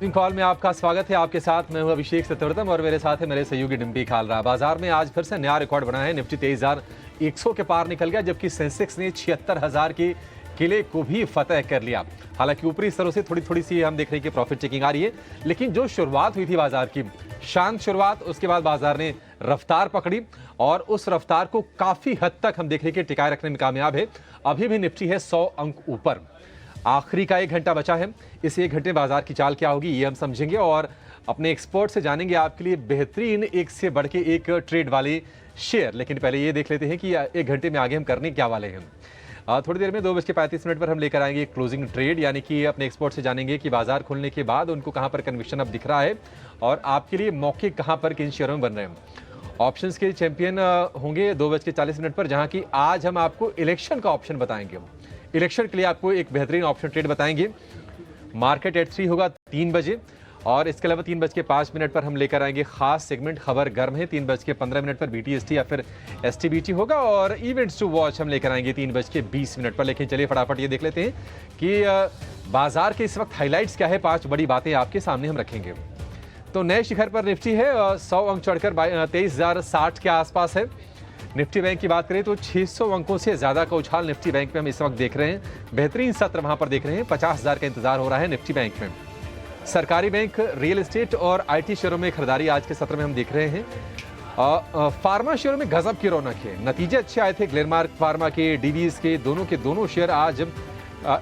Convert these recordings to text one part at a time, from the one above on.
Call में आपका स्वागत है। आपके साथ मैं हूं अभिषेक सत्यव्रतम और मेरे साथ है मेरे सहयोगी डिम्पी खालरा। बाजार में आज फिर से नया रिकॉर्ड बना है। निफ्टी 23,100 के पार निकल गया, जबकि सेंसेक्स ने 76,000 के किले को भी फतह कर लिया। हालांकि ऊपरी स्तरों से थोड़ी सी हम देख रहे हैं कि प्रॉफिट चेकिंग आ रही है, लेकिन जो शुरुआत हुई थी बाजार की, शांत शुरुआत, उसके बाद बाजार ने रफ्तार पकड़ी और उस रफ्तार को काफी हद तक हम देख रहे हैं कि टिकाए रखने में कामयाब है। अभी भी निफ्टी है 100 अंक ऊपर। आखिरी का 1 घंटा बचा है। इस 1 घंटे बाजार की चाल क्या होगी ये हम समझेंगे और अपने एक्सपर्ट से जानेंगे आपके लिए बेहतरीन एक से बढ़ के एक ट्रेड वाले शेयर। लेकिन पहले ये देख लेते हैं कि 1 घंटे में आगे हम करने क्या वाले हैं। थोड़ी देर में 2:35 पर हम लेकर आएंगे क्लोजिंग ट्रेड, यानी कि अपने एक्सपर्ट से जानेंगे कि बाजार खुलने के बाद उनको कहां पर कन्विक्शन अब दिख रहा है और आपके लिए मौके कहां पर किन शेयरों में बन रहे हैं। ऑप्शंस के चैंपियन होंगे 2:40 पर, जहां की आज हम आपको इलेक्शन का ऑप्शन बताएंगे। इलेक्शन के लिए आपको एक बेहतरीन ऑप्शन ट्रेड बताएंगे। मार्केट एट 3 होगा 3 बजे और इसके अलावा 3:05 पर हम लेकर आएंगे खास सेगमेंट खबर गर्म है। 3:15 पर BTST या फिर STBT होगा और इवेंट्स टू वॉच हम लेकर आएंगे 3:20 पर। लेकिन चलिए फटाफट ये देख लेते हैं कि बाजार के इस वक्त हाईलाइट्स क्या है। 5 बड़ी बातें आपके सामने हम रखेंगे। तो नए शिखर पर निफ्टी है, 100 अंक चढ़कर 23,060 के आसपास है। निफ्टी बैंक की बात करें तो 600 अंकों से ज्यादा का उछाल निफ्टी बैंक में हम इस वक्त देख रहे हैं। बेहतरीन सत्र वहां पर देख रहे हैं। 50,000 का इंतजार हो रहा है निफ्टी बैंक में। सरकारी बैंक, रियल एस्टेट और IT शेयरों में खरीदारी आज के सत्र में हम देख रहे हैं। फार्मा शेयरों में गजब की रौनक है। नतीजे अच्छे आए थे ग्लेनमार्क फार्मा के, डीवीज के दोनों शेयर आज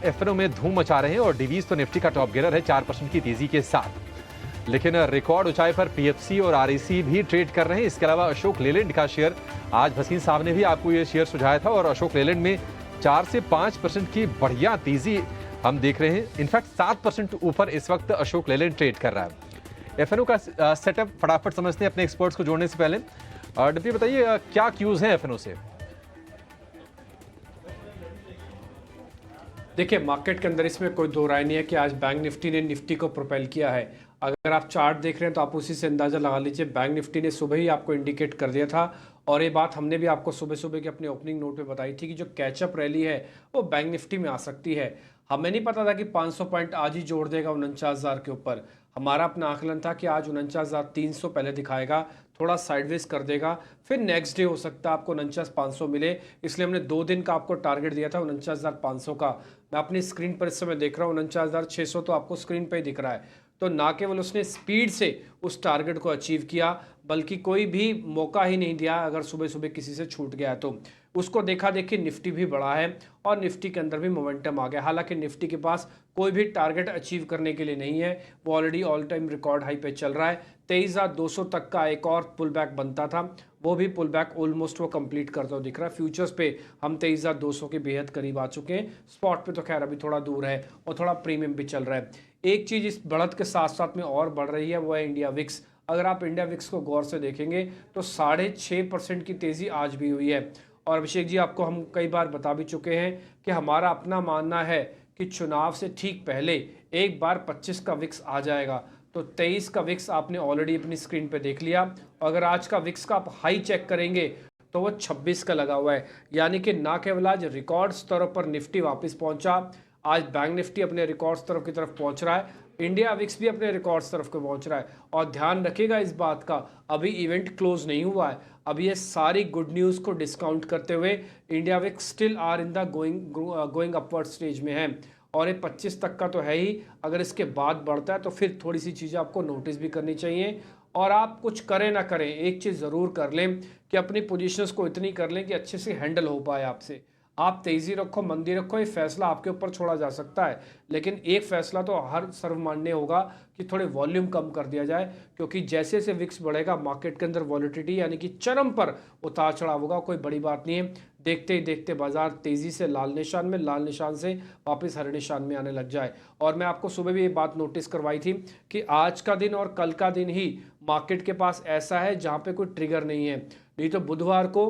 FNO में धूम मचा रहे हैं और डीवीज तो निफ्टी का टॉप गिरर है 4% की तेजी के साथ। लेकिन रिकॉर्ड ऊंचाई पर PFC और REC भी ट्रेड कर रहे हैं। इसके अलावा अशोक लेलैंड का शेयर, आज भसीन साहब ने भी आपको ये शेयर सुझाया था और अशोक लेलैंड में 4 से 5% की बढ़िया तेजी हम देख रहे हैं। इनफैक्ट 7% ऊपर इस वक्त अशोक लेलैंड ट्रेड कर रहा है। FNO का सेटअप फटाफट समझते हैं अपने एक्सपर्ट्स को जोड़ने से पहले। डिप्टी बताइए क्या क्यूज है FNO से? देखिए, मार्केट के अंदर इसमें कोई दो राय नहीं है कि आज बैंक निफ्टी ने निफ्टी को प्रोपेल किया है। अगर आप चार्ट देख रहे हैं तो आप उसी से अंदाजा लगा लीजिए। बैंक निफ्टी ने सुबह ही आपको इंडिकेट कर दिया था और ये बात हमने भी आपको सुबह सुबह के अपने ओपनिंग नोट पे बताई थी कि जो कैचअप रैली है वो बैंक निफ्टी में आ सकती है। हमें नहीं पता था कि 500 पॉइंट आज ही जोड़ देगा 49,000 के ऊपर। हमारा अपना आकलन था कि आज 49,300 पहले दिखाएगा, थोड़ा साइडवेज कर देगा, फिर नेक्स्ट डे हो सकता है आपको 49,500 मिले। इसलिए हमने 2 दिन का आपको टारगेट दिया था 49,500 का। मैं अपनी स्क्रीन पर इस समय देख रहा हूँ 49,600 तो आपको स्क्रीन पर ही दिख रहा है। तो ना केवल उसने स्पीड से उस टारगेट को अचीव किया, बल्कि कोई भी मौका ही नहीं दिया अगर सुबह सुबह किसी से छूट गया तो। उसको देखा देखी निफ्टी भी बढ़ा है और निफ्टी के अंदर भी मोमेंटम आ गया। हालांकि निफ्टी के पास कोई भी टारगेट अचीव करने के लिए नहीं है, वो already all time record high पे चल रहा है। 23,200 तक का एक और पुल बैक बनता था, वो भी पुल बैक ऑलमोस्ट वो कंप्लीट करता हुआ दिख रहा है। फ्यूचर्स पे हम 23,200 के बेहद करीब आ चुके हैं। स्पॉट पे तो खैर अभी थोड़ा दूर है और थोड़ा प्रीमियम भी चल रहा है। एक चीज़ इस बढ़त के साथ साथ में और बढ़ रही है, वो है इंडिया विक्स। अगर आप इंडिया विक्स को गौर से देखेंगे तो 6.5% की तेज़ी आज भी हुई है। और अभिषेक जी, आपको हम कई बार बता भी चुके हैं कि हमारा अपना मानना है कि चुनाव से ठीक पहले एक बार 25 का विक्स आ जाएगा। तो 23 का विक्स आपने ऑलरेडी अपनी स्क्रीन पे देख लिया। अगर आज का विक्स का आप हाई चेक करेंगे तो वो 26 का लगा हुआ है। यानी कि ना केवल आज रिकॉर्ड स्तरों पर निफ्टी वापस पहुंचा, आज बैंक निफ्टी अपने रिकॉर्ड स्तरों की तरफ पहुंच रहा है, इंडिया विक्स भी अपने रिकॉर्ड तरफ को पहुंच रहा है। और ध्यान रखिएगा इस बात का, अभी इवेंट क्लोज नहीं हुआ है। अभी ये सारी गुड न्यूज़ को डिस्काउंट करते हुए India VIX still are in the going upward stage में है और ये 25 तक का तो है ही। अगर इसके बाद बढ़ता है तो फिर थोड़ी सी चीज़ें आपको नोटिस भी करनी चाहिए। और आप कुछ करें ना करें, एक चीज़ ज़रूर कर लें कि अपनी पोजीशंस को इतनी कर लें कि अच्छे से हैंडल हो पाए आपसे। आप तेज़ी रखो, मंदी रखो, ये फैसला आपके ऊपर छोड़ा जा सकता है। लेकिन एक फैसला तो हर सर्वमान्य होगा कि थोड़े वॉल्यूम कम कर दिया जाए, क्योंकि जैसे जैसे विक्स बढ़ेगा मार्केट के अंदर वॉलिटिलिटी यानी कि चरम पर उतार चढ़ाव होगा। कोई बड़ी बात नहीं है, देखते ही देखते बाजार तेज़ी से लाल निशान से वापस हरे निशान में आने लग जाए। और मैं आपको सुबह भी ये बात नोटिस करवाई थी कि आज का दिन और कल का दिन ही मार्केट के पास ऐसा है जहाँ पे कोई ट्रिगर नहीं है। नहीं तो बुधवार को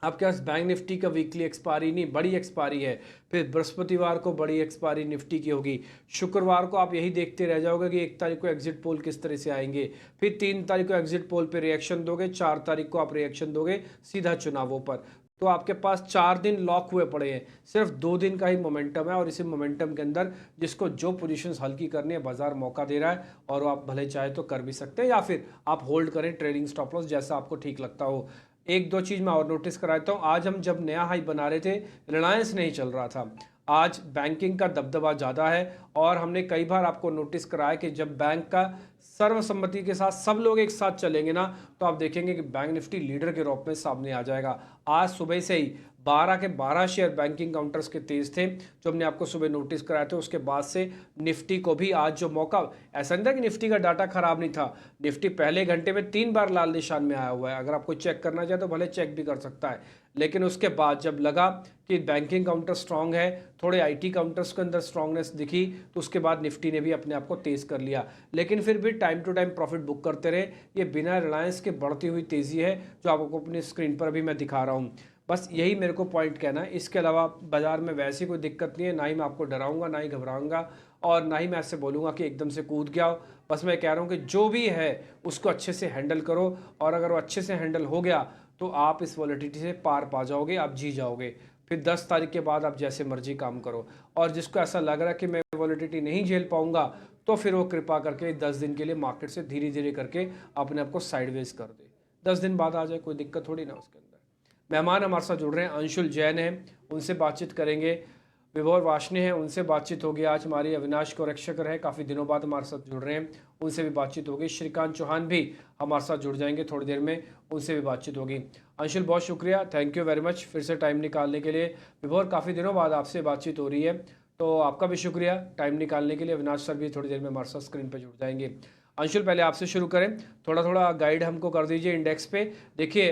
आपके पास बैंक निफ्टी का वीकली एक्सपायरी नहीं, बड़ी एक्सपायरी है। फिर बृहस्पतिवार को बड़ी एक्सपायरी निफ्टी की होगी। शुक्रवार को आप यही देखते रह जाओगे कि 1 तारीख को एग्जिट पोल किस तरह से आएंगे। फिर 3 तारीख को एग्जिट पोल पे रिएक्शन दोगे, 4 तारीख को आप रिएक्शन दोगे सीधा चुनावों पर। तो आपके पास 4 दिन लॉक हुए पड़े हैं। सिर्फ 2 दिन का ही मोमेंटम है और इसी मोमेंटम के अंदर जिसको जो पोजीशंस हल्की करनी है बाजार मौका दे रहा है और वो आप भले चाहे तो कर भी सकते हैं या फिर आप होल्ड करें ट्रेडिंग स्टॉप लॉस जैसा आपको ठीक लगता हो। एक दो चीज़ मैं और नोटिस कराता हूँ। आज हम जब नया हाई बना रहे थे रिलायंस नहीं चल रहा था। आज बैंकिंग का दबदबा ज़्यादा है और हमने कई बार आपको नोटिस कराया कि जब बैंक का सर्वसम्मति के साथ सब लोग एक साथ चलेंगे ना तो आप देखेंगे कि बैंक निफ्टी लीडर के रूप में सामने आ जाएगा। आज सुबह से ही 12 के 12 शेयर बैंकिंग काउंटर्स के तेज थे जो हमने आपको सुबह नोटिस कराए थे। उसके बाद से निफ्टी को भी आज जो मौका, ऐसा नहीं था कि निफ्टी का डाटा खराब नहीं था, निफ्टी पहले घंटे में 3 बार लाल निशान में आया हुआ है। अगर आपको चेक करना चाहे तो भले चेक भी कर सकता है, लेकिन उसके बाद जब लगा कि बैंकिंग काउंटर स्ट्रांग है, थोड़े आईटी काउंटर्स के अंदर स्ट्रांगनेस दिखी, तो उसके बाद निफ्टी ने भी अपने आप को तेज कर लिया। लेकिन फिर भी time to time profit book करते रहे। ये बिना रिलायंस के बढ़ती हुई तेज़ी है जो आपको अपनी स्क्रीन पर अभी मैं दिखा रहा हूँ। बस यही मेरे को पॉइंट कहना है। इसके अलावा बाजार में वैसी कोई दिक्कत नहीं है, ना ही मैं आपको डराऊंगा, ना ही घबराऊंगा और ना ही मैं ऐसे बोलूँगा कि एकदम से कूद गया हो। बस मैं कह रहा हूँ कि जो भी है उसको अच्छे से हैंडल करो और अगर वो अच्छे से हैंडल हो गया तो आप इस वॉलेटिलिटी से पार पा जाओगे, आप जी जाओगे। फिर 10 तारीख के बाद आप जैसे मर्जी काम करो। और जिसको ऐसा लग रहा है कि मैं वॉलेटिलिटी नहीं झेल पाऊंगा तो फिर वो कृपा करके 10 दिन के लिए मार्केट से धीरे धीरे करके अपने आप को साइडवेज कर दे। 10 दिन बाद आ जाए, कोई दिक्कत थोड़ी ना उसके अंदर। मेहमान हमारे साथ जुड़ रहे हैं, अंशुल जैन हैं, उनसे बातचीत करेंगे। विभोर वाशने हैं, उनसे बातचीत होगी। आज हमारी अविनाश कोरेक्षकर है, काफ़ी दिनों बाद हमारे साथ जुड़ रहे हैं, उनसे भी बातचीत होगी। श्रीकांत चौहान भी हमारे साथ जुड़ जाएंगे थोड़ी देर में, उनसे भी बातचीत होगी। अंशुल बहुत शुक्रिया, थैंक यू वेरी मच फिर से टाइम निकालने के लिए। विभोर काफ़ी दिनों बाद आपसे बातचीत हो रही है तो आपका भी शुक्रिया टाइम निकालने के लिए। अविनाश सर भी थोड़ी देर में हमारे साथ स्क्रीन पर जुड़ जाएंगे। अंशुल पहले आपसे शुरू करें, थोड़ा थोड़ा गाइड हमको कर दीजिए इंडेक्स पे। देखिए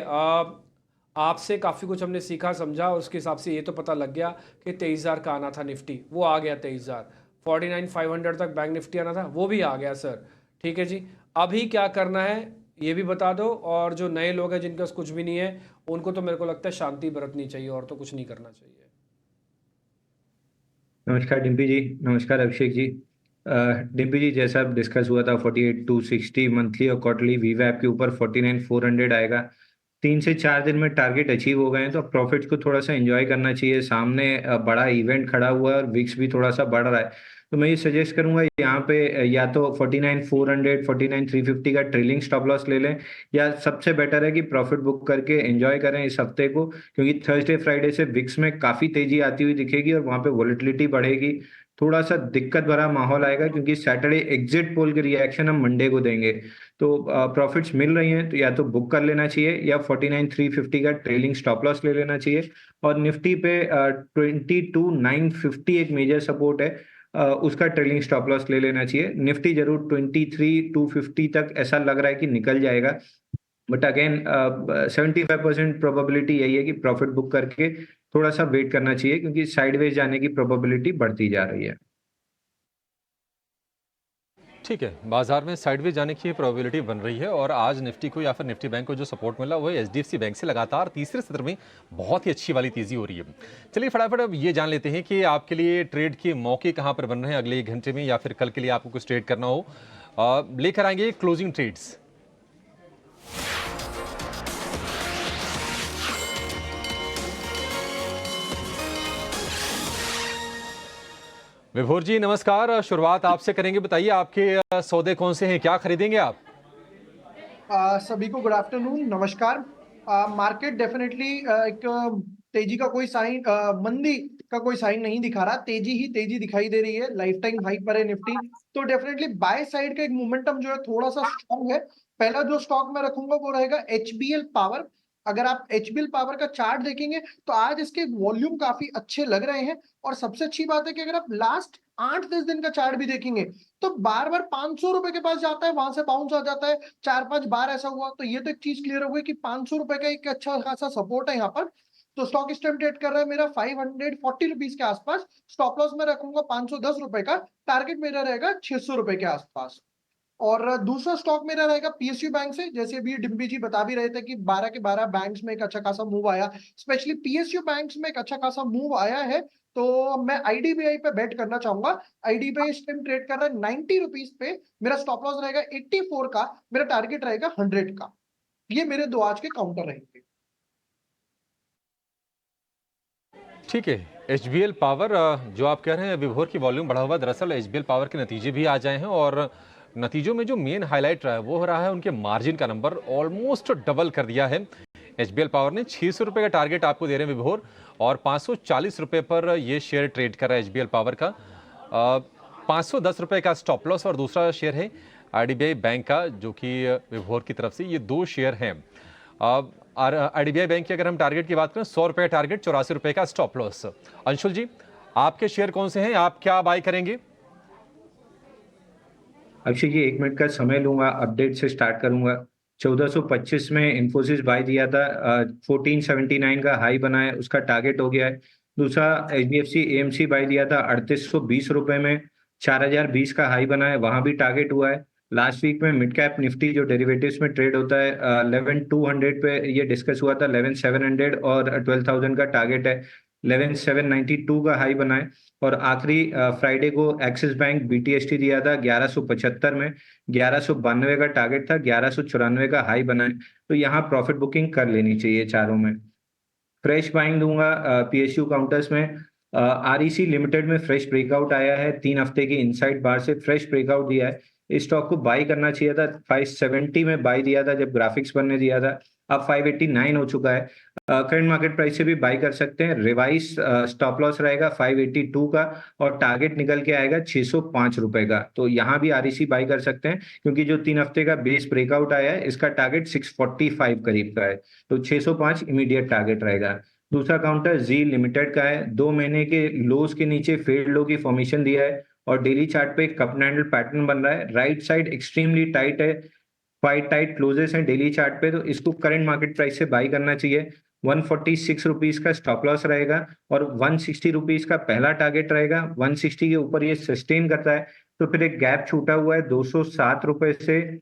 आपसे काफ़ी कुछ हमने सीखा समझा और उसके हिसाब से ये तो पता लग गया कि 23,000 का आना था निफ्टी, वो आ गया 23,000। 49,500 तक बैंक निफ्टी आना था, वो भी आ गया सर। ठीक है जी, अभी क्या करना है ये भी बता दो। और जो नए लोग हैं जिनके पास कुछ भी नहीं है उनको तो मेरे को लगता है शांति बरतनी चाहिए और तो कुछ नहीं करना चाहिए। नमस्कार डिम्पी जी। नमस्कार अभिषेक जी। डिम्पी जी, जैसा अब डिस्कस हुआ था 48,260 मंथली और क्वार्टरली वीवैप के ऊपर 49,400 आएगा। 3 से 4 दिन में टारगेट अचीव हो गए हैं तो प्रॉफिट्स को थोड़ा सा एंजॉय करना चाहिए। सामने बड़ा इवेंट खड़ा हुआ है और विक्स भी थोड़ा सा बढ़ रहा है, तो मैं ये सजेस्ट करूंगा यहाँ पे या तो 49,400 49,350 का ट्रेलिंग स्टॉप लॉस ले लें, या सबसे बेटर है कि प्रॉफिट बुक करके एंजॉय करें इस हफ्ते को, क्योंकि थर्सडे फ्राइडे से विक्स में काफी तेजी आती हुई दिखेगी और वहां पे वोलेटिलिटी बढ़ेगी। थोड़ा सा दिक्कत भरा माहौल आएगा क्योंकि सैटरडे एग्जिट पोल के रिएक्शन हम मंडे को देंगे। तो प्रॉफिट्स मिल रही हैं तो या तो बुक कर लेना चाहिए या 49,350 का ट्रेलिंग स्टॉप लॉस ले लेना चाहिए। और निफ्टी पे 22,950 एक मेजर सपोर्ट है, उसका ट्रेलिंग स्टॉप लॉस ले लेना चाहिए। निफ्टी जरूर 23,250 तक ऐसा लग रहा है कि निकल जाएगा, बट अगेन 75% प्रोबेबिलिटी यही है कि प्रॉफिट बुक करके थोड़ा सा वेट करना चाहिए क्योंकि साइडवेज जाने की प्रोबेबिलिटी बढ़ती जा रही है। ठीक है, बाजार में साइडवेज जाने की प्रोबेबिलिटी बन रही है और आज निफ्टी को या फिर निफ्टी बैंक को जो सपोर्ट मिला वो एचडीएफसी बैंक से लगातार तीसरे सत्र में बहुत ही अच्छी वाली तेजी हो रही है। चलिए फटाफट अब ये जान लेते हैं कि आपके लिए ट्रेड के मौके कहां पर बन रहे हैं अगले 1 घंटे में या फिर कल के लिए आपको कुछ ट्रेड करना हो। लेकर आएंगे क्लोजिंग ट्रेड्स। विभोर जी नमस्कार, शुरुआत आपसे करेंगे, बताइए आपके सौदे कौन से हैं, क्या खरीदेंगे आप? सभी को गुड आफ्टरनून, नमस्कार। मार्केट डेफिनेटली एक तेजी का कोई साइन, मंदी का कोई साइन नहीं दिखा रहा, तेजी ही तेजी दिखाई दे रही है। लाइफ टाइम हाई पर है निफ्टी, तो डेफिनेटली बाय साइड का एक मोमेंटम जो है थोड़ा सा स्ट्रॉन्ग है। पहला जो स्टॉक मैं रखूंगा वो रहेगा एचबीएल पावर। अगर आप एचबीएल पावर का चार्ट देखेंगे तो आज इसके वॉल्यूम काफी अच्छे लग रहे हैं। और सबसे अच्छी बात है कि अगर आप लास्ट 8-10 दिन का चार्ट भी देखेंगे तो बार बार 500 रुपए के पास जाता है, वहां से बाउंस आ जाता है। 4-5 बार ऐसा हुआ, तो ये तो एक चीज क्लियर हो गई कि 500 रुपए का एक अच्छा खासा सपोर्ट है यहाँ पर। तो स्टॉक इस टाइम ट्रेड कर रहा है मेरा 540 रुपीज के आसपास। स्टॉप लॉस में रखूंगा 510 रुपए का, टारगेट मेरा रहेगा 600 रुपए के आसपास। और दूसरा स्टॉक मेरा रहेगा पीएसयू बैंक से। जैसे अभी डिम्पी जी बता भी रहे थे कि 12 के 12 बैंक्स में एक अच्छा खासा मूव आया, स्पेशली पीएसयू बैंक्स में एक अच्छा खासा मूव आया है, तो मैं आईडीबीआई पे बेट करना चाहूंगा। आईडीबीआई इस टाइम ट्रेड कर रहा है 90 रुपीज पे, मेरा स्टॉप लॉस रहेगा 84 का, मेरा टारगेट रहेगा 100 का। ये मेरे दो आज के काउंटर रहेंगे। ठीक है। एचबीएल पावर, जो आप कह रहे हैं विभोर की वॉल्यूम बढ़ा हुआ, दरअसल एचबीएल पावर के नतीजे भी आ जाए हैं और नतीजों में जो मेन हाईलाइट रहा है वो हो रहा है उनके मार्जिन का नंबर ऑलमोस्ट डबल कर दिया है। एचबीएल पावर ने 600 रुपये का टारगेट आपको दे रहे हैं विभोर, और 540 रुपये पर ये शेयर ट्रेड कर रहा है एचबीएल पावर का। 510 रुपये का स्टॉप लॉस, और दूसरा शेयर है आईडीबीआई बैंक का जो कि विभोर की तरफ से, ये दो शेयर हैं। आईडीबीआई बैंक की अगर हम टारगेट की बात करें, 100 रुपये का टारगेट, 84 रुपये का स्टॉप लॉस। अंशुल जी, आपके शेयर कौन से हैं, आप क्या बाय करेंगे? अभिषेक जी 1 मिनट का समय लूंगा, अपडेट से स्टार्ट करूंगा। 1425 में इन्फोसिस बाय दिया था, 1479 का हाई बना है, उसका टारगेट हो गया है। दूसरा एचडीएफसी एएमसी बाय दिया था 3820 रुपए में, 4020 का हाई बना है, वहां भी टारगेट हुआ है। लास्ट वीक में मिड कैप निफ्टी जो डेरिवेटिव्स में ट्रेड होता है 11200 पे ये डिस्कस हुआ था, 11700 और 12000 का टारगेट है। 11792 का हाई बना है, और आखिरी फ्राइडे को एक्सिस बैंक बीटीएसटी दिया था 1175 में, 1192 का टारगेट था, 1194 का हाई बना है। तो यहाँ प्रॉफिट बुकिंग कर लेनी चाहिए चारों में। फ्रेश बाइंग दूंगा पीएसयू काउंटर्स में। आरईसी लिमिटेड में फ्रेश ब्रेकआउट आया है, 3 हफ्ते की इनसाइड बार से फ्रेश ब्रेकआउट दिया है। इस स्टॉक को बाई करना चाहिए था, 570 में बाई दिया था जब ग्राफिक्स बनने दिया था, अब 589 हो चुका है। करंट मार्केट प्राइस से भी बाई कर सकते हैं। रिवाइज स्टॉप लॉस रहेगा 582 का, और टारगेट निकल के आएगा 605 रुपए का। तो यहाँ भी आरईसी बाई कर सकते हैं, क्योंकि जो 3 हफ्ते का बेस ब्रेकआउट आया है इसका टारगेट 645 करीब का है, तो 605 इमीडिएट टारगेट रहेगा। दूसरा काउंटर जी लिमिटेड का है, 2 महीने के लोज के नीचे फेल्ड लो की फॉर्मेशन दिया है, और डेली चार्ट पे कप हैंडल पैटर्न बन रहा है। राइट साइड एक्सट्रीमली टाइट है, 5 टाइट क्लोजेस हैं डेली चार्ट पे, तो इसको करंट मार्केट प्राइस से बाई करना चाहिए। 146 रुपीज का स्टॉप लॉस रहेगा, और 160 रुपीज का पहला टारगेट रहेगा। 160 के ऊपर ये सस्टेन करता है तो फिर एक गैप छूटा हुआ है 207 रुपए से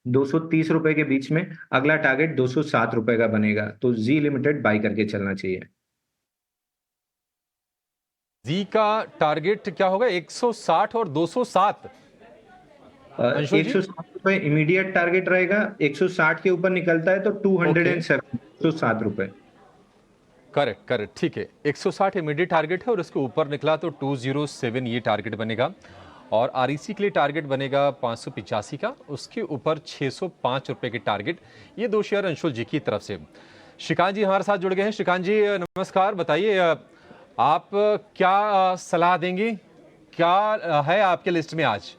230 रुपए के बीच में, अगला टारगेट 207 रुपए का बनेगा। तो जी लिमिटेड बाई करके चलना चाहिए। जी का टारगेट क्या होगा? 160 और 207। अंशुल जी? 160 रुपए इमीडिएट टारगेट रहेगा, 160 के ऊपर निकलता है तो 207 107 रुपए। करेक्ट करेक्ट, ठीक है। 160 इमीडिएट टारगेट है, और उसके ऊपर निकला तो 207 ये टारगेट बनेगा, और आरईसी के लिए टारगेट बनेगा 585 का, उसके ऊपर 605 रुपए के टारगेट। ये दो शेयर अंशुल जी की तरफ से। श्रीकांत जी हमारे साथ जुड़ गए हैं। श्रीकांत जी नमस्कार, बताइए आप क्या सलाह देंगे, क्या है आपके लिस्ट में आज?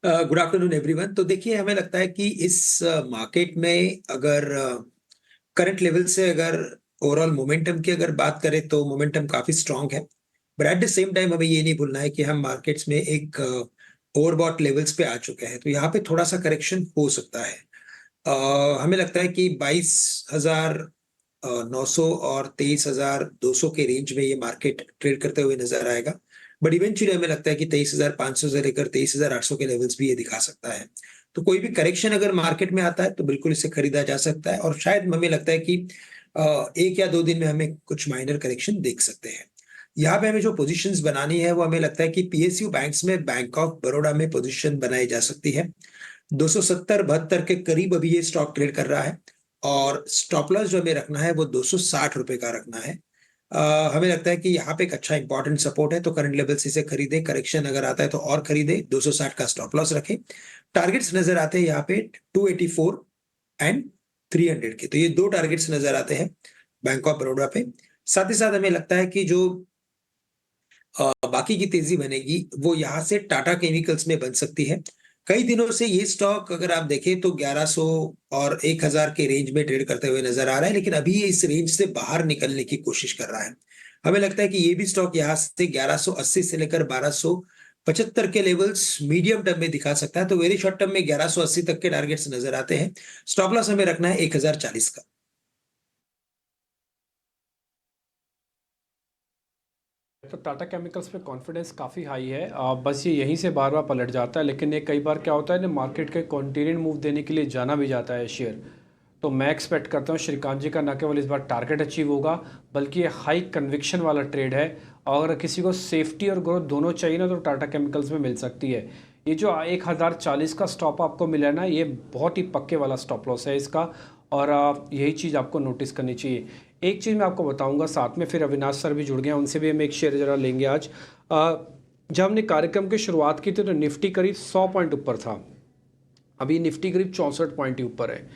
Good afternoon everyone. तो देखिए, हमें लगता है कि इस मार्केट में अगर करंट लेवल से अगर ओवरऑल मोमेंटम की अगर बात करें तो मोमेंटम काफी स्ट्रांग है, but at the same time हमें ये नहीं भूलना है कि हम मार्केट्स में एक ओवरबॉट लेवल्स पे आ चुके हैं, तो यहाँ पे थोड़ा सा करेक्शन हो सकता है। हमें लगता है कि 22,900 और 23,200 के रेंज में ये मार्केट ट्रेड करते हुए नजर आएगा, बट इवेंचुअली हमें लगता है कि 23,500 से लेकर 23,800 के लेवल्स भी ये दिखा सकता है। तो कोई भी करेक्शन अगर मार्केट में आता है तो बिल्कुल इसे खरीदा जा सकता है, और शायद हमें लगता है कि 1 या 2 दिन में हमें कुछ माइनर करेक्शन देख सकते हैं। यहाँ पे हमें जो पोजीशंस बनानी है वो हमें लगता है कि पीएसयू बैंक्स में बैंक ऑफ बड़ौदा में पोजीशन बनाई जा सकती है। 270-72 के करीब अभी ये स्टॉक ट्रेड कर रहा है, और स्टॉप लॉस जो हमें रखना है वो 260 रुपए का रखना है। हमें लगता है कि यहाँ पे एक अच्छा इंपॉर्टेंट सपोर्ट है, तो करंट लेवल से इसे खरीदे, करेक्शन अगर आता है तो और खरीदे, 260 का स्टॉप लॉस रखें। टारगेट्स नजर आते हैं यहाँ पे 284 एंड 300 के, तो ये 2 टारगेट्स नजर आते हैं बैंक ऑफ बड़ौदा पे। साथ ही साथ हमें लगता है कि जो बाकी की तेजी बनेगी वो यहाँ से टाटा केमिकल्स में बन सकती है। कई दिनों से ये स्टॉक अगर आप देखें तो 1100 और 1000 के रेंज में ट्रेड करते हुए नजर आ रहा है, लेकिन अभी ये इस रेंज से बाहर निकलने की कोशिश कर रहा है। हमें लगता है कि ये भी स्टॉक यहाँ से 1180 से लेकर 1275 के लेवल्स मीडियम टर्म में दिखा सकता है, तो वेरी शॉर्ट टर्म में 1180 तक के टारगेट्स नजर आते हैं। स्टॉप लॉस हमें रखना है 1040 का। तो टाटा केमिकल्स पे कॉन्फिडेंस काफ़ी हाई है, बस ये यहीं से बार बार पलट जाता है, लेकिन ये कई बार क्या होता है ना, मार्केट के कॉन्टिन्यूंट मूव देने के लिए जाना भी जाता है शेयर। तो मैं एक्सपेक्ट करता हूँ श्रीकांत जी का न केवल इस बार टारगेट अचीव होगा, बल्कि ये हाई कन्विक्शन वाला ट्रेड है, और अगर किसी को सेफ्टी और ग्रोथ दोनों चाहिए ना तो टाटा केमिकल्स में मिल सकती है। ये जो 1040 का स्टॉप आपको मिला है ना, ये बहुत ही पक्के वाला स्टॉप लॉस है इसका, और यही चीज़ आपको नोटिस करनी चाहिए। एक चीज़ मैं आपको बताऊंगा साथ में, फिर अविनाश सर भी जुड़ गए हैं, उनसे भी हम एक शेयर जरा लेंगे आज। जब हमने कार्यक्रम की शुरुआत की थी तो निफ्टी करीब 100 पॉइंट ऊपर था, अभी निफ्टी करीब 64 पॉइंट ही ऊपर है।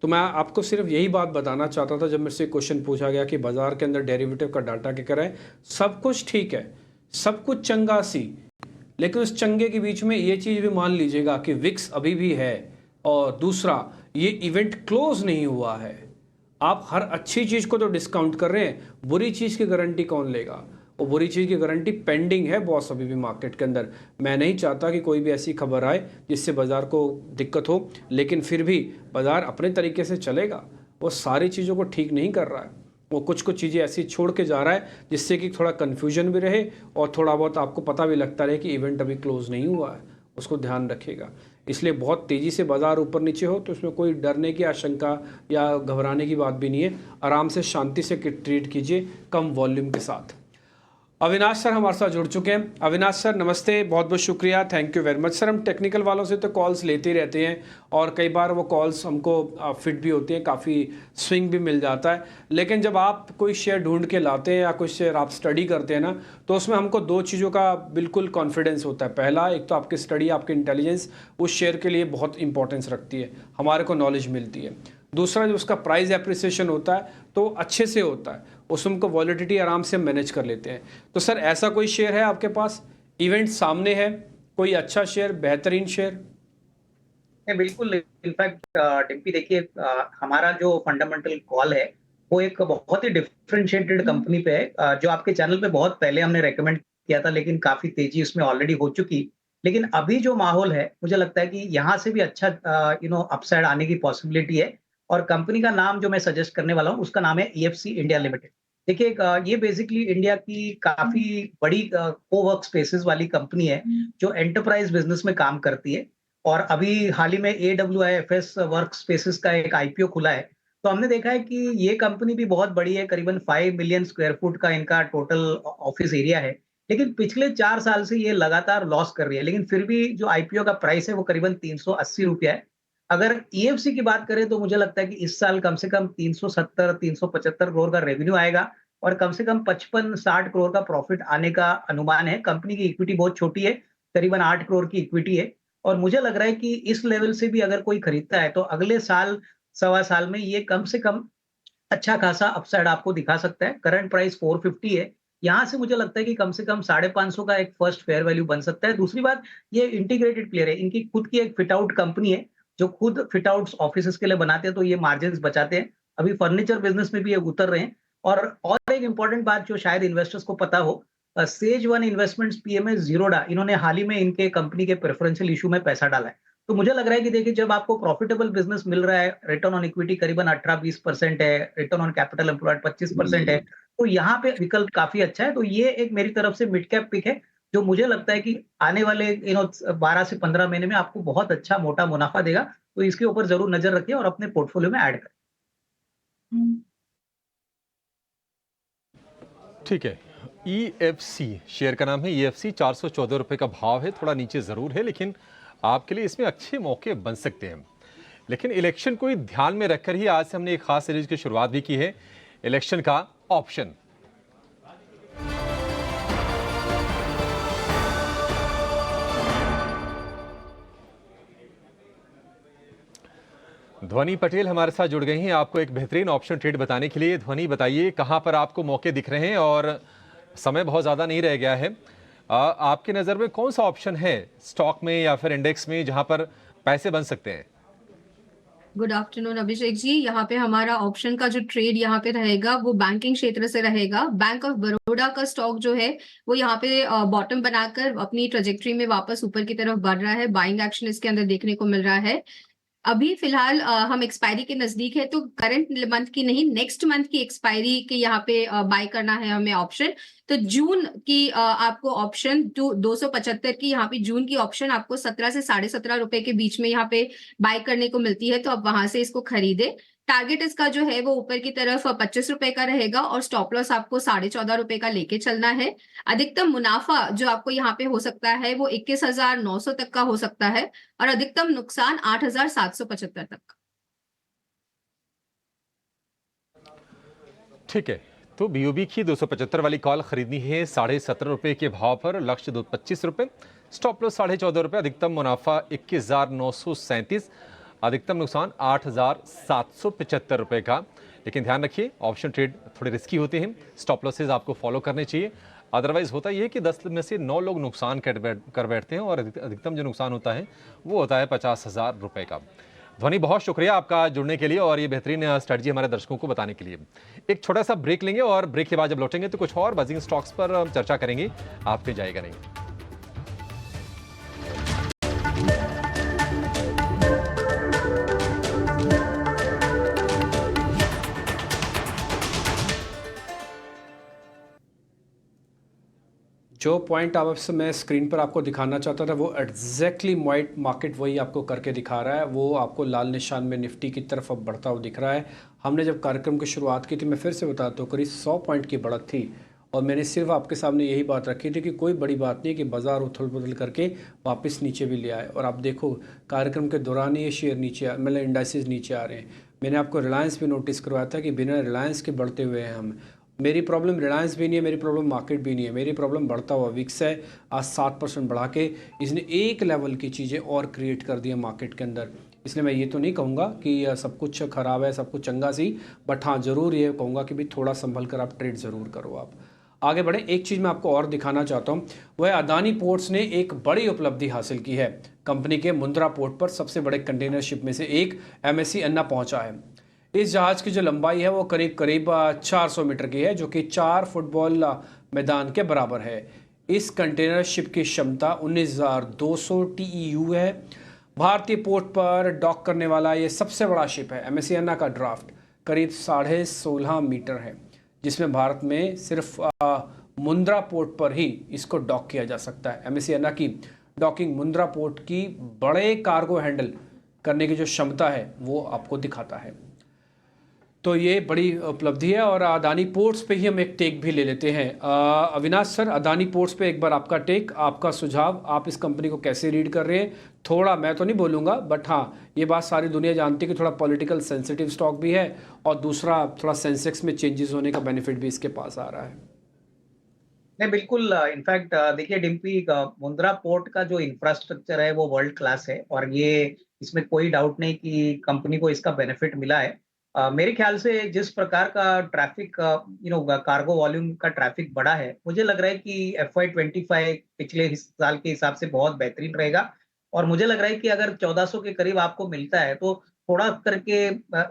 तो मैं आपको सिर्फ यही बात बताना चाहता था, जब मेरे से क्वेश्चन पूछा गया कि बाजार के अंदर डेरिवेटिव का डाटा क्या करें, सब कुछ ठीक है, सब कुछ चंगा सी, लेकिन उस चंगे के बीच में ये चीज़ भी मान लीजिएगा कि विक्स अभी भी है, और दूसरा ये इवेंट क्लोज नहीं हुआ है। आप हर अच्छी चीज़ को तो डिस्काउंट कर रहे हैं, बुरी चीज़ की गारंटी कौन लेगा? वो बुरी चीज़ की गारंटी पेंडिंग है बॉस अभी भी मार्केट के अंदर। मैं नहीं चाहता कि कोई भी ऐसी खबर आए जिससे बाज़ार को दिक्कत हो, लेकिन फिर भी बाज़ार अपने तरीके से चलेगा, वो सारी चीज़ों को ठीक नहीं कर रहा है, वो कुछ कुछ चीज़ें ऐसी छोड़ के जा रहा है जिससे कि थोड़ा कन्फ्यूजन भी रहे और थोड़ा बहुत आपको पता भी लगता रहे कि इवेंट अभी क्लोज नहीं हुआ है, उसको ध्यान रखिएगा। इसलिए बहुत तेज़ी से बाज़ार ऊपर नीचे हो तो इसमें कोई डरने की आशंका या घबराने की बात भी नहीं है, आराम से शांति से ट्रेड कीजिए कम वॉल्यूम के साथ। अविनाश सर हमारे साथ जुड़ चुके हैं। अविनाश सर नमस्ते, बहुत बहुत शुक्रिया, thank you very much. Sir हम टेक्निकल वालों से तो कॉल्स लेते ही रहते हैं और कई बार वो कॉल्स हमको फिट भी होती हैं, काफ़ी स्विंग भी मिल जाता है, लेकिन जब आप कोई शेयर ढूंढ के लाते हैं या कोई शेयर आप स्टडी करते हैं ना, तो उसमें हमको दो चीज़ों का बिल्कुल कॉन्फिडेंस होता है। पहला, एक तो आपकी स्टडी, आपकी इंटेलिजेंस उस शेयर के लिए बहुत इंपॉर्टेंस रखती है, हमारे को नॉलेज मिलती है। दूसरा, जो उसका प्राइस एप्रिसिएशन होता है तो अच्छे से होता है, उसमें को वॉलिडिटी आराम से मैनेज कर लेते हैं। तो सर ऐसा कोई शेयर है आपके पास, इवेंट सामने है, कोई अच्छा शेयर, बेहतरीन शेयर? नहीं, बिल्कुल। इनफैक्ट डिम्पी देखिए, हमारा जो फंडामेंटल कॉल है वो एक बहुत ही डिफरेंशिएटेड कंपनी पे है, जो आपके चैनल पे बहुत पहले हमने रेकमेंड किया था, लेकिन काफी तेजी उसमें ऑलरेडी हो चुकी। लेकिन अभी जो माहौल है, मुझे लगता है कि यहाँ से भी अच्छा अपसाइड आने की पॉसिबिलिटी है। और कंपनी का नाम जो मैं सजेस्ट करने वाला हूँ उसका नाम है EFC इंडिया लिमिटेड। देखिए, ये बेसिकली इंडिया की काफी बड़ी कोवर्क स्पेसेस वाली कंपनी है जो एंटरप्राइज बिजनेस में काम करती है। और अभी हाल ही में AWIFS वर्क स्पेसेस का एक IPO खुला है। तो हमने देखा है कि ये कंपनी भी बहुत बड़ी है, करीबन 5 मिलियन स्क्वायर फुट का इनका टोटल ऑफिस एरिया है। लेकिन पिछले 4 साल से ये लगातार लॉस कर रही है, लेकिन फिर भी जो IPO का प्राइस है वो करीबन 380 रुपया है। अगर EFC की बात करें तो मुझे लगता है कि इस साल कम से कम 370-375 करोड़ का रेवेन्यू आएगा और कम से कम 55-60 करोड़ का प्रॉफिट आने का अनुमान है। कंपनी की इक्विटी बहुत छोटी है, करीबन 8 करोड़ की इक्विटी है। और मुझे लग रहा है कि इस लेवल से भी अगर कोई खरीदता है तो अगले साल, सवा साल में ये कम से कम अच्छा खासा अपसाइड आपको दिखा सकता है। करंट प्राइस 450 है। यहाँ से मुझे लगता है कि कम से कम 550 का एक फर्स्ट फेयर वैल्यू बन सकता है। दूसरी बात, ये इंटीग्रेटेड प्लेयर है, इनकी खुद की एक फिट आउट कंपनी है जो खुद फिट आउट्स ऑफिसेस के लिए बनाते हैं, तो ये मार्जिन बचाते हैं। अभी फर्नीचर बिजनेस में भी ये उतर रहे हैं। और एक इंपॉर्टेंट बात जो शायद इन्वेस्टर्स को पता हो, सेज वन इन्वेस्टमेंट्स PMS जीरोडा, इन्होंने हाल ही में इनके कंपनी के प्रेफरेंशियल इशू में पैसा डाला है। तो मुझे लग रहा है कि देखिए, जब आपको प्रॉफिटेबल बिजनेस मिल रहा है, रिटर्न ऑन इक्विटी करीबन 18-20% है, रिटर्न ऑन कैपिटल एम्प्लॉयड 25% है, तो यहाँ पे विकल्प काफी अच्छा है। तो ये एक मेरी तरफ से मिड कैप पिक है जो मुझे लगता है कि आने वाले 12 से 15 महीने में आपको बहुत अच्छा मोटा मुनाफा देगा। तो इसके ऊपर जरूर नजर रखिए और अपने पोर्टफोलियो में ऐड करें। ठीक है, EFC शेयर का नाम है, EFC 414 रुपए का भाव है, थोड़ा नीचे जरूर है, लेकिन आपके लिए इसमें अच्छे मौके बन सकते हैं। लेकिन इलेक्शन को ही ध्यान में रखकर ही आज से हमने एक खास सीरीज की शुरुआत भी की है, इलेक्शन का ऑप्शन। ध्वनि पटेल हमारे साथ जुड़ गई हैं आपको एक बेहतरीन ऑप्शन ट्रेड बताने के लिए। ध्वनि, बताइए कहां पर आपको मौके दिख रहे हैं और समय बहुत ज़्यादा नहीं रह गया है। आपकी नज़र में कौन सा ऑप्शन है स्टॉक में या फिर इंडेक्स में जहां पर पैसे बन सकते हैं? Good afternoon Abhishek ji. यहाँ पे हमारा ऑप्शन का जो ट्रेड यहाँ पे रहेगा वो बैंकिंग क्षेत्र से रहेगा। बैंक ऑफ बड़ौदा का स्टॉक जो है वो यहाँ पे बॉटम बनाकर अपनी ट्रेजेक्ट्री में वापस ऊपर की तरफ बढ़ रहा है। बाइंग एक्शन इसके अंदर देखने को मिल रहा है। अभी फिलहाल हम एक्सपायरी के नजदीक है, तो करंट मंथ की नहीं, नेक्स्ट मंथ की एक्सपायरी के यहाँ पे बाय करना है हमें ऑप्शन। तो जून की आपको ऑप्शन 275 की यहाँ पे जून की ऑप्शन आपको 17 से 17.5 रुपए के बीच में यहाँ पे बाय करने को मिलती है, तो आप वहां से इसको खरीदे। टारगेट इसका जो है वो ऊपर की तरफ 25 रुपए का रहेगा और स्टॉप लॉस आपको 14.5 रुपए का लेके चलना है। अधिकतम मुनाफा जो आपको यहाँ पे हो सकता है वो 21,900 तक का हो सकता है और अधिकतम नुकसान 8,775 तक। ठीक है, तो बीओबी की 275 वाली कॉल खरीदनी है 17.5 के भाव पर, लक्ष्य 25 रुपये, स्टॉप लॉस 14.5 रुपये, अधिकतम मुनाफा 21,937, अधिकतम नुकसान 8,775 रुपये का। लेकिन ध्यान रखिए, ऑप्शन ट्रेड थोड़े रिस्की होते हैं, स्टॉप लॉसेज आपको फॉलो करने चाहिए। अदरवाइज होता ये कि 10 में से 9 लोग नुकसान कर बैठते हैं और अधिकतम जो नुकसान होता है वो होता है 50,000 रुपये का। ध्वनि, बहुत शुक्रिया आपका जुड़ने के लिए और ये बेहतरीन स्ट्रेटजी हमारे दर्शकों को बताने के लिए। एक छोटा सा ब्रेक लेंगे और ब्रेक के बाद जब लौटेंगे तो कुछ और बजिंग स्टॉक्स पर हम चर्चा करेंगे, आपके जाएगा नहीं। जो पॉइंट आप मैं स्क्रीन पर आपको दिखाना चाहता था वो एग्जैक्टली मार्केट वही आपको करके दिखा रहा है। वो आपको लाल निशान में निफ्टी की तरफ अब बढ़ता हुआ दिख रहा है। हमने जब कार्यक्रम की शुरुआत की थी, मैं फिर से बताता हूँ, करीब 100 पॉइंट की बढ़त थी और मैंने सिर्फ आपके सामने यही बात रखी थी कि कोई बड़ी बात नहीं कि बाजार उथल पुथल करके वापस नीचे भी ले आए। और आप देखो कार्यक्रम के दौरान ये शेयर नीचे मतलब इंडाइसेस नीचे आ रहे हैं। मैंने आपको रिलायंस भी नोटिस करवाया था कि बिना रिलायंस के बढ़ते हुए हैं हम। मेरी प्रॉब्लम रिलायंस भी नहीं है, मेरी प्रॉब्लम मार्केट भी नहीं है, मेरी प्रॉब्लम बढ़ता हुआ विक्स है। आज 7% बढ़ा के इसने एक लेवल की चीज़ें और क्रिएट कर दी है मार्केट के अंदर। इसलिए मैं ये तो नहीं कहूँगा कि सब कुछ ख़राब है, सब कुछ चंगा सी, बट हाँ ज़रूर ये कहूँगा कि भाई थोड़ा संभल कर आप ट्रेड ज़रूर करो। आप आगे बढ़े। एक चीज़ मैं आपको और दिखाना चाहता हूँ, वह अदानी पोर्ट्स ने एक बड़ी उपलब्धि हासिल की है। कंपनी के मुंद्रा पोर्ट पर सबसे बड़े कंटेनर शिप में से एक MSC अन्ना पहुँचा है। इस जहाज़ की जो लंबाई है वो करीब करीब 400 मीटर की है, जो कि 4 फुटबॉल मैदान के बराबर है। इस कंटेनर शिप की क्षमता 19,200 TEU है। भारतीय पोर्ट पर डॉक करने वाला ये सबसे बड़ा शिप है। MSC अन्ना का ड्राफ्ट करीब 16.5 मीटर है, जिसमें भारत में सिर्फ मुंद्रा पोर्ट पर ही इसको डॉक किया जा सकता है। MSC अन्ना की डॉकिंग मुंद्रा पोर्ट की बड़े कार्गो हैंडल करने की जो क्षमता है वो आपको दिखाता है। तो ये बड़ी उपलब्धि है। और अदानी पोर्ट्स पे ही हम एक टेक भी ले लेते हैं। अविनाश सर, अदानी पोर्ट्स पे एक बार आपका टेक, आपका सुझाव, आप इस कंपनी को कैसे रीड कर रहे हैं? थोड़ा मैं तो नहीं बोलूँगा, बट हाँ ये बात सारी दुनिया जानती है कि थोड़ा पॉलिटिकल सेंसिटिव स्टॉक भी है और दूसरा थोड़ा सेंसेक्स में चेंजेस होने का बेनिफिट भी इसके पास आ रहा है। नहीं, बिल्कुल। इनफैक्ट देखिए डिम्पी, मुंद्रा पोर्ट का जो इंफ्रास्ट्रक्चर है वो वर्ल्ड क्लास है और ये इसमें कोई डाउट नहीं कि कंपनी को इसका बेनिफिट मिला है। मेरे ख्याल से जिस प्रकार का ट्रैफिक कार्गो वॉल्यूम का ट्रैफिक बढ़ा है, मुझे लग रहा है कि FY25 पिछले साल के हिसाब से बहुत बेहतरीन रहेगा। और मुझे लग रहा है कि अगर 1400 के करीब आपको मिलता है तो थोड़ा करके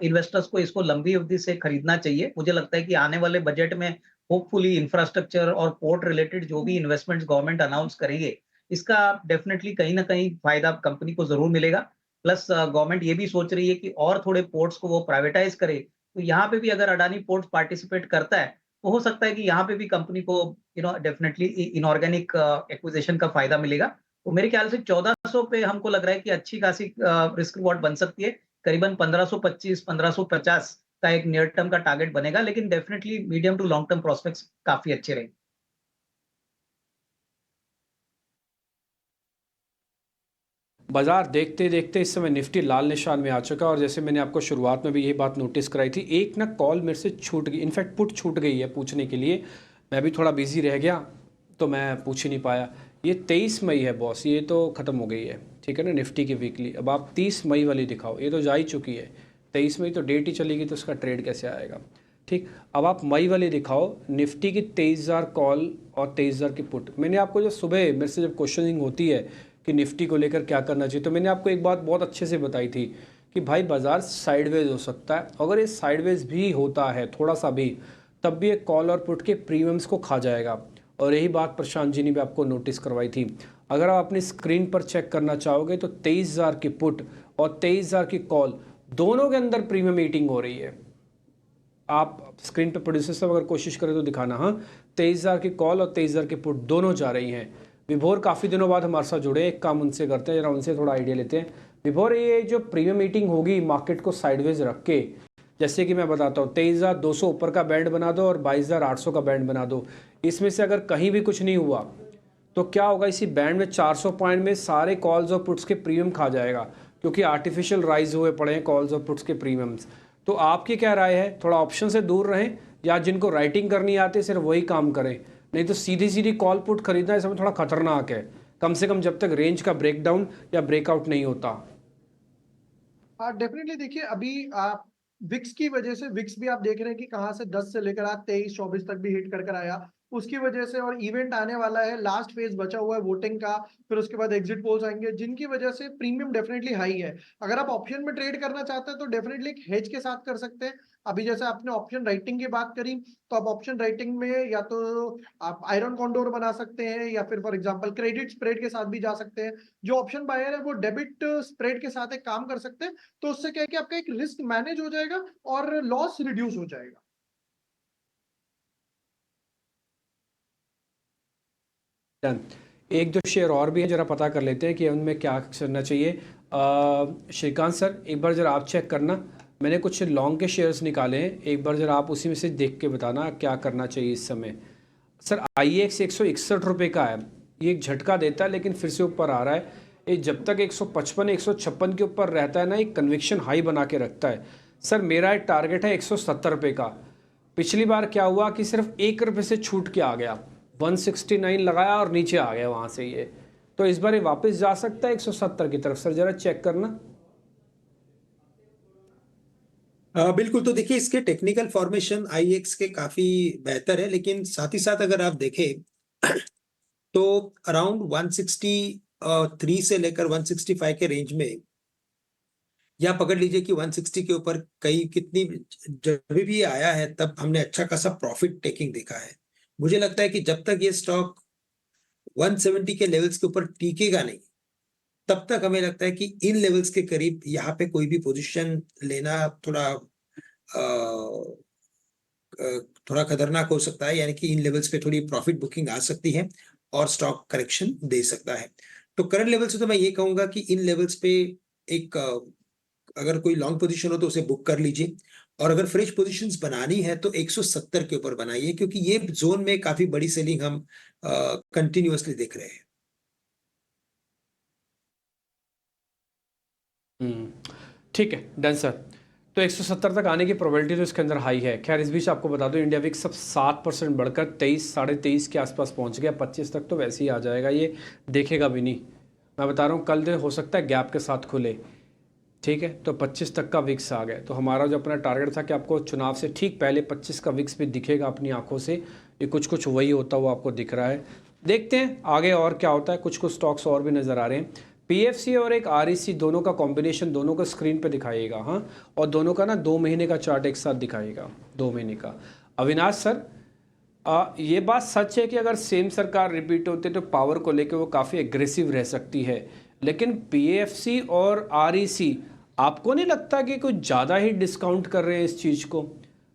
इन्वेस्टर्स को इसको लंबी अवधि से खरीदना चाहिए। मुझे लगता है कि आने वाले बजट में होपफुली इंफ्रास्ट्रक्चर और पोर्ट रिलेटेड जो भी इन्वेस्टमेंट्स गवर्नमेंट अनाउंस करेंगे, इसका डेफिनेटली कहीं ना कहीं फायदा कंपनी को जरूर मिलेगा। प्लस गवर्नमेंट ये भी सोच रही है कि और थोड़े पोर्ट्स को वो प्राइवेटाइज करे, तो यहाँ पे भी अगर अडानी पोर्ट्स पार्टिसिपेट करता है तो हो सकता है कि यहाँ पे भी कंपनी को डेफिनेटली इनऑर्गेनिक एक्विजिशन का फायदा मिलेगा। तो मेरे ख्याल से 1400 पे हमको लग रहा है कि अच्छी खासी रिस्क रिवॉर्ड बन सकती है। करीबन 1525 1550 का एक नियर टर्म का टारगेट बनेगा, लेकिन definitely medium to long term prospects काफी अच्छे रहेंगे। बाजार देखते देखते इस समय निफ्टी लाल निशान में आ चुका है और जैसे मैंने आपको शुरुआत में भी यही बात नोटिस कराई थी, एक ना कॉल मेरे से छूट गई, इनफैक्ट पुट छूट गई है पूछने के लिए। मैं भी थोड़ा बिजी रह गया तो मैं पूछ ही नहीं पाया। ये 23 मई है बॉस, ये तो ख़त्म हो गई है, ठीक है ना, निफ्टी की वीकली। अब आप 30 मई वाली दिखाओ, ये तो जा ही चुकी है। 23 मई तो डेट ही चलेगी तो उसका ट्रेड कैसे आएगा? ठीक, अब आप मई वाली दिखाओ, निफ्टी की 23,000 कॉल और 23,000 की पुट। मैंने आपको जो सुबह मेरे से जब क्वेश्चनिंग होती है कि निफ्टी को लेकर क्या करना चाहिए, तो मैंने आपको एक बात बहुत अच्छे से बताई थी कि भाई बाजार साइडवेज हो सकता है। अगर ये साइडवेज भी होता है थोड़ा सा भी, तब भी एक कॉल और पुट के प्रीमियम्स को खा जाएगा। और यही बात प्रशांत जी ने भी आपको नोटिस करवाई थी। अगर आप अपनी स्क्रीन पर चेक करना चाहोगे तो 23,000 की पुट और 23,000 की कॉल दोनों के अंदर प्रीमियम मीटिंग हो रही है। आप स्क्रीन पर प्रोड्यूसर साहब अगर कोशिश करें तो दिखाना। हाँ, 23,000 की कॉल और 23,000 की पुट दोनों जा रही हैं। विभोर काफ़ी दिनों बाद हमारे साथ जुड़े, एक काम उनसे करते हैं, जरा उनसे थोड़ा आइडिया लेते हैं। विभोर, ये जो प्रीमियम मीटिंग होगी मार्केट को साइडवेज रख के, जैसे कि मैं बताता हूँ 23,200 ऊपर का बैंड बना दो और 22,800 का बैंड बना दो, इसमें से अगर कहीं भी कुछ नहीं हुआ तो क्या होगा, इसी बैंड में 400 पॉइंट में सारे कॉल्स और पुट्स के प्रीमियम खा जाएगा, क्योंकि आर्टिफिशियल राइज हुए पड़े हैं कॉल्स और पुट्स के प्रीमियम्स। तो आपकी क्या राय है, थोड़ा ऑप्शन से दूर रहें या जिनको राइटिंग करनी आती है सिर्फ वही काम करें, नहीं तो सीधी सीधी कॉल पुट खरीदना इस समय थोड़ा खतरनाक है, कम से कम जब तक रेंज का ब्रेकडाउन या ब्रेकआउट नहीं होता। डेफिनेटली देखिए, अभी आप विक्स की वजह से, विक्स भी आप देख रहे हैं कि कहाँ से 10 से लेकर आज 23-24 तक भी हिट कर आया, उसकी वजह से। और इवेंट आने वाला है, लास्ट फेज बचा हुआ है वोटिंग का, फिर उसके बाद एग्जिट पोल्स आएंगे, जिनकी वजह से प्रीमियम डेफिनेटली हाई है। अगर आप ऑप्शन में ट्रेड करना चाहते हैं तो डेफिनेटली एक हेज के साथ कर सकते हैं। अभी जैसे आपने ऑप्शन राइटिंग की बात करी, तो आप ऑप्शन राइटिंग में या तो आप आयरन कॉन्डोर बना सकते हैं, या फिर फॉर एग्जांपल क्रेडिट स्प्रेड के साथ भी जा सकते हैं। जो ऑप्शन बायर है वो डेबिट स्प्रेड के साथ एक काम कर सकते हैं, तो उससे क्या है कि आपका एक रिस्क मैनेज हो जाएगा और लॉस रिड्यूस हो जाएगा। डन। एक दो शेयर और भी है, जरा पता कर लेते हैं कि उनमें क्या करना चाहिए। श्रीकांत सर, एक बार जरा आप चेक करना, मैंने कुछ लॉन्ग के शेयर्स निकाले हैं, एक बार जरा आप उसी में से देख के बताना क्या करना चाहिए इस समय। सर IEX 161 रुपये का है, ये एक झटका देता है लेकिन फिर से ऊपर आ रहा है। ये जब तक 155 156 के ऊपर रहता है ना, एक कन्विक्शन हाई बना के रखता है। सर मेरा एक टारगेट है 170 रुपये का। पिछली बार क्या हुआ कि सिर्फ 1 रुपये से छूट के आ गया, 169 लगाया और नीचे आ गया वहाँ से ये, तो इस बार ये वापस जा सकता है 170 की तरफ। सर जरा चेक करना। बिल्कुल, तो देखिए इसके टेक्निकल फॉर्मेशन IEX के काफी बेहतर है, लेकिन साथ ही साथ अगर आप देखें तो अराउंड 163 से लेकर 165 के रेंज में, या पकड़ लीजिए कि 160 के ऊपर कितनी जब भी आया है तब हमने अच्छा खासा प्रॉफिट टेकिंग देखा है। मुझे लगता है कि जब तक ये स्टॉक 170 के लेवल्स के ऊपर टिकेगा नहीं, तब तक हमें लगता है कि इन लेवल्स के करीब यहाँ पे कोई भी पोजीशन लेना थोड़ा खतरनाक हो सकता है, यानी कि इन लेवल्स पे थोड़ी प्रॉफिट बुकिंग आ सकती है और स्टॉक करेक्शन दे सकता है। तो करंट लेवल से तो मैं ये कहूंगा कि इन लेवल्स पे एक अगर कोई लॉन्ग पोजीशन हो तो उसे बुक कर लीजिए, और अगर फ्रेश पोजीशंस बनानी है तो 170 के ऊपर बनाइए, क्योंकि ये जोन में काफी बड़ी सेलिंग हम कंटिन्यूअसली देख रहे हैं। ठीक है, डन सर। तो 170 तक आने की प्रोबेबिलिटी तो इसके अंदर हाई है। खैर इस बीच आपको बता दूं, इंडिया विक्स सब 7% बढ़कर 23 साढ़े 23 के आसपास पहुंच गया। 25 तक तो वैसे ही आ जाएगा, ये देखेगा भी नहीं। मैं बता रहा हूँ कल दिन हो सकता है गैप के साथ खुले, ठीक है। तो 25 तक का विक्स आ गया, तो हमारा जो अपना टारगेट था कि आपको चुनाव से ठीक पहले 25 का विक्स भी दिखेगा अपनी आंखों से, ये कुछ वही होता हुआ आपको दिख रहा है। देखते हैं आगे और क्या होता है। कुछ स्टॉक्स और भी नज़र आ रहे हैं। PFC और एक REC दोनों का कॉम्बिनेशन दोनों को स्क्रीन पे दिखाइएगा, हाँ, और दोनों का ना 2 महीने का चार्ट एक साथ दिखाइएगा, 2 महीने का। अविनाश सर, ये बात सच है कि अगर सेम सरकार रिपीट होती तो पावर को लेकर वो काफ़ी एग्रेसिव रह सकती है, लेकिन PFC और REC आपको नहीं लगता कि कुछ ज़्यादा ही डिस्काउंट कर रहे हैं इस चीज़ को?